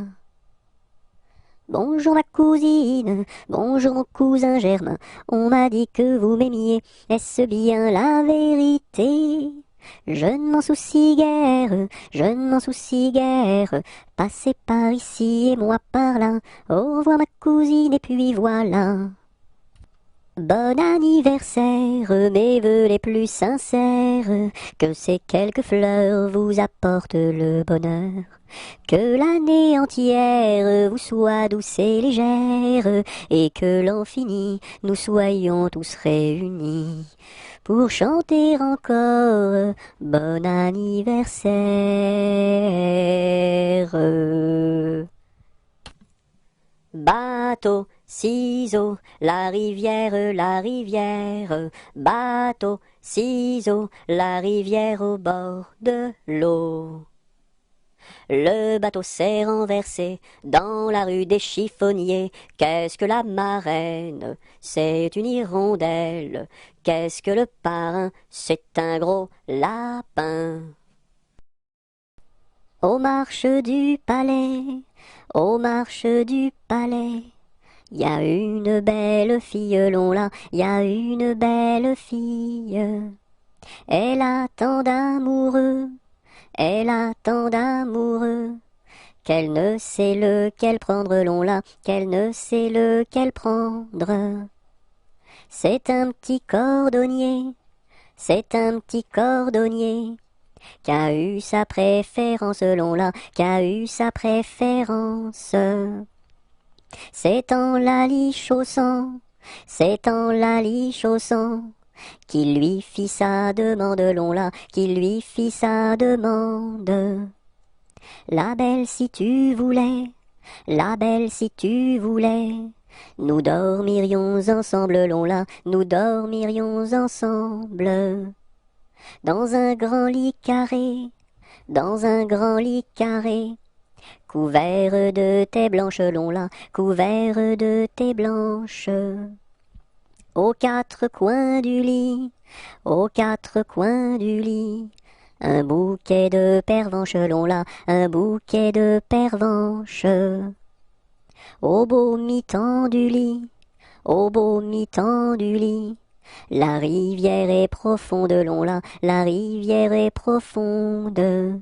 Bonjour ma cousine, bonjour mon cousin Germain, on m'a dit que vous m'aimiez, est-ce bien la vérité? Je ne m'en soucie guère, je ne m'en soucie guère, passez par ici et moi par là, au revoir ma cousine et puis voilà. Bon anniversaire, mes vœux les plus sincères, que ces quelques fleurs vous apportent le bonheur. Que l'année entière vous soit douce et légère, et que l'an fini, nous soyons tous réunis pour chanter encore bon anniversaire. Bateau, ciseaux, la rivière, bateau, ciseaux, la rivière au bord de l'eau. Le bateau s'est renversé dans la rue des chiffonniers. Qu'est-ce que la marraine? C'est une hirondelle. Qu'est-ce que le parrain? C'est un gros lapin. Aux marches du palais, aux marches du palais, y a une belle fille, là, y a une belle fille. Elle a tant d'amoureux, elle a tant d'amoureux, qu'elle ne sait lequel prendre, là, qu'elle ne sait lequel prendre. C'est un petit cordonnier, c'est un petit cordonnier, qu'a eu sa préférence, là, qu'a eu sa préférence. C'est en la lichaussant, c'est en la lichaussant, qu'il lui fit sa demande, là, qu'il lui fit sa demande. La belle si tu voulais, la belle si tu voulais, nous dormirions ensemble, là, nous dormirions ensemble. Dans un grand lit carré, dans un grand lit carré, couvert de tais blanches, là, couvert de tais blanches. Aux quatre coins du lit, aux quatre coins du lit, un bouquet de pervenches, là, un bouquet de pervenches. Au beau mi-temps du lit, au beau mi-temps du lit, la rivière est profonde, là, la rivière est profonde.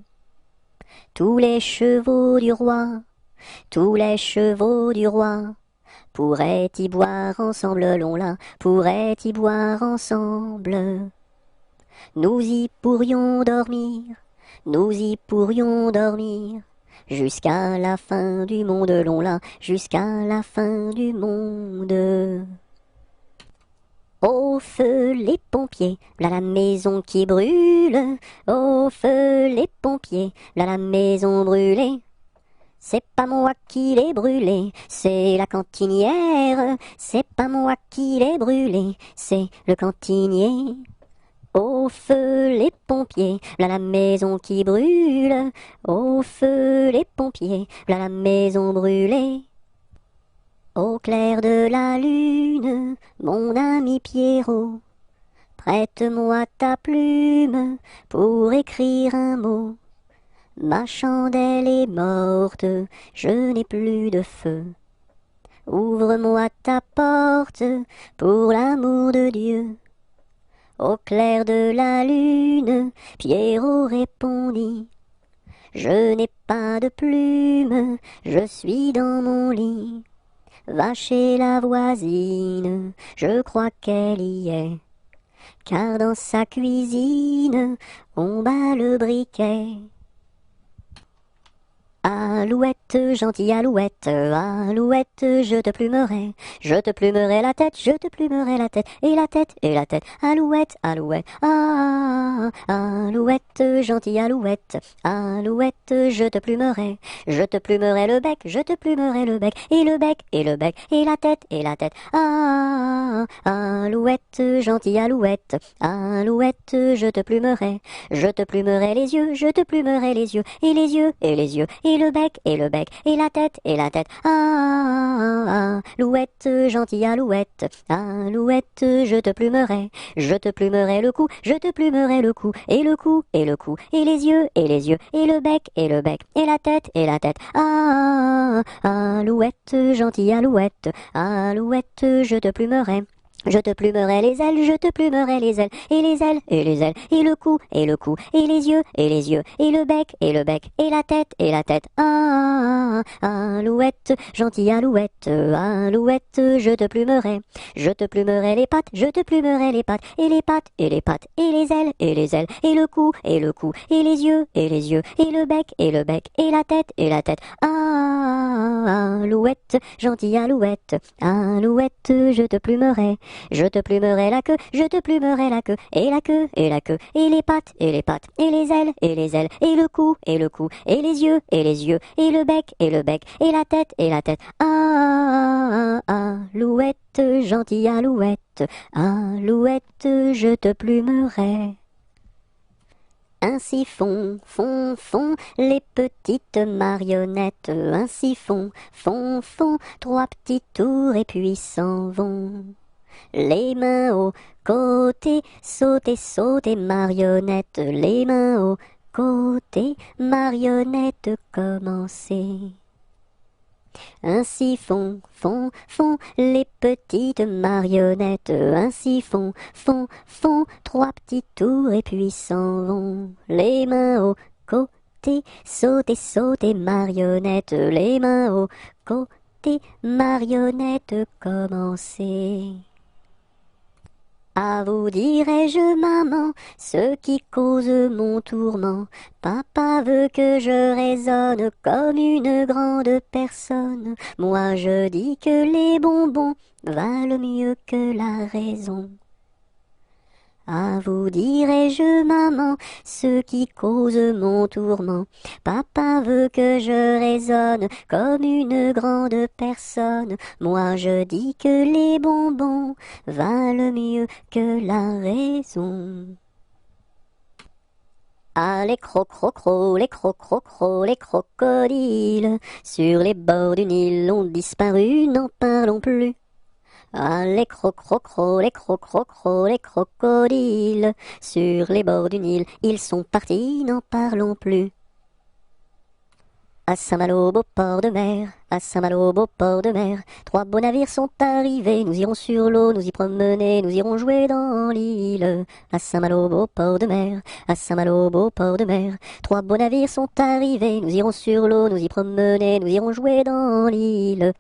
Tous les chevaux du roi, tous les chevaux du roi, pourraient y boire ensemble, là, pourraient y boire ensemble. Nous y pourrions dormir, nous y pourrions dormir, jusqu'à la fin du monde, là, jusqu'à la fin du monde. Au feu les pompiers, v'là la maison qui brûle. Au feu les pompiers, v'là la maison brûlée. C'est pas moi qui l'ai brûlée, c'est la cantinière. C'est pas moi qui l'ai brûlée, c'est le cantinier. Au feu les pompiers, v'là la maison qui brûle. Au feu les pompiers, v'là la maison brûlée. Au clair de la lune, mon ami Pierrot, prête-moi ta plume pour écrire un mot. Ma chandelle est morte, je n'ai plus de feu. Ouvre-moi ta porte, pour l'amour de Dieu. Au clair de la lune, Pierrot répondit, je n'ai pas de plume, je suis dans mon lit. Va chez la voisine, je crois qu'elle y est, car dans sa cuisine, on bat le briquet. Alouette, gentille alouette, alouette, je te plumerai la tête, je te plumerai la tête, et la tête, et la tête, alouette, alouette, ah, alouette, gentille alouette, alouette, je te plumerai le bec, je te plumerai le bec, et le bec, et le bec, et la tête, ah, alouette, gentille alouette, alouette, je te plumerai les yeux, je te plumerai les yeux, et les yeux, et les yeux, et le bec, et le bec, et la tête, ah, alouette, gentille alouette, alouette, je te plumerai le cou, je te plumerai le cou, et le cou, et le cou, et les yeux, et les yeux, et le bec, et la tête, ah, alouette, gentille alouette, alouette, je te plumerai. Je te plumerai les ailes, je te plumerai les ailes, et les ailes, et les ailes, et le cou, et les yeux, et les yeux, et le bec, et la tête, ah, alouette, gentille alouette, alouette, je te plumerai les pattes, je te plumerai les pattes, et les pattes, et les pattes, et les ailes, et les ailes, et le cou, et les yeux, et les yeux, et le bec, et la tête, ah, alouette, gentille alouette, alouette, je te plumerai la queue, je te plumerai la queue, et la queue, et la queue, et les pattes, et les pattes, et les ailes, et les ailes, et le cou, et les yeux, et les yeux, et le bec, et la tête, ah, Alouette, gentille alouette, alouette, je te plumerai. Ainsi font, font, font les petites marionnettes, ainsi font, font, font, trois petits tours et puis s'en vont. Les mains aux côtés, sautez, sautez, marionnettes, les mains aux côtés, marionnettes, commencez. Ainsi font, font, font les petites marionnettes, ainsi font, font, font, trois petits tours et puis s'en vont. Les mains aux côtés, sautez, sautez, marionnettes, les mains aux côtés, marionnettes, commencez. À vous dirai-je, maman, ce qui cause mon tourment. Papa veut que je raisonne comme une grande personne. Moi je dis que les bonbons valent mieux que la raison. À vous dirai-je, maman, ce qui cause mon tourment. Papa veut que je raisonne comme une grande personne. Moi je dis que les bonbons valent mieux que la raison. Ah, les crocrocros, les crocrocros, les crocodiles, sur les bords du Nil ont disparu, n'en parlons plus. Ah, les crocrocros, les crocrocros, les crocodiles, sur les bords du Nil, ils sont partis, n'en parlons plus. À Saint-Malo, beau port de mer, à Saint-Malo, beau port de mer, trois beaux navires sont arrivés, nous irons sur l'eau, nous y promener, nous irons jouer dans l'île. À Saint-Malo, beau port de mer, à Saint-Malo, beau port de mer, trois beaux navires sont arrivés, nous irons sur l'eau, nous y promener, nous irons jouer dans l'île.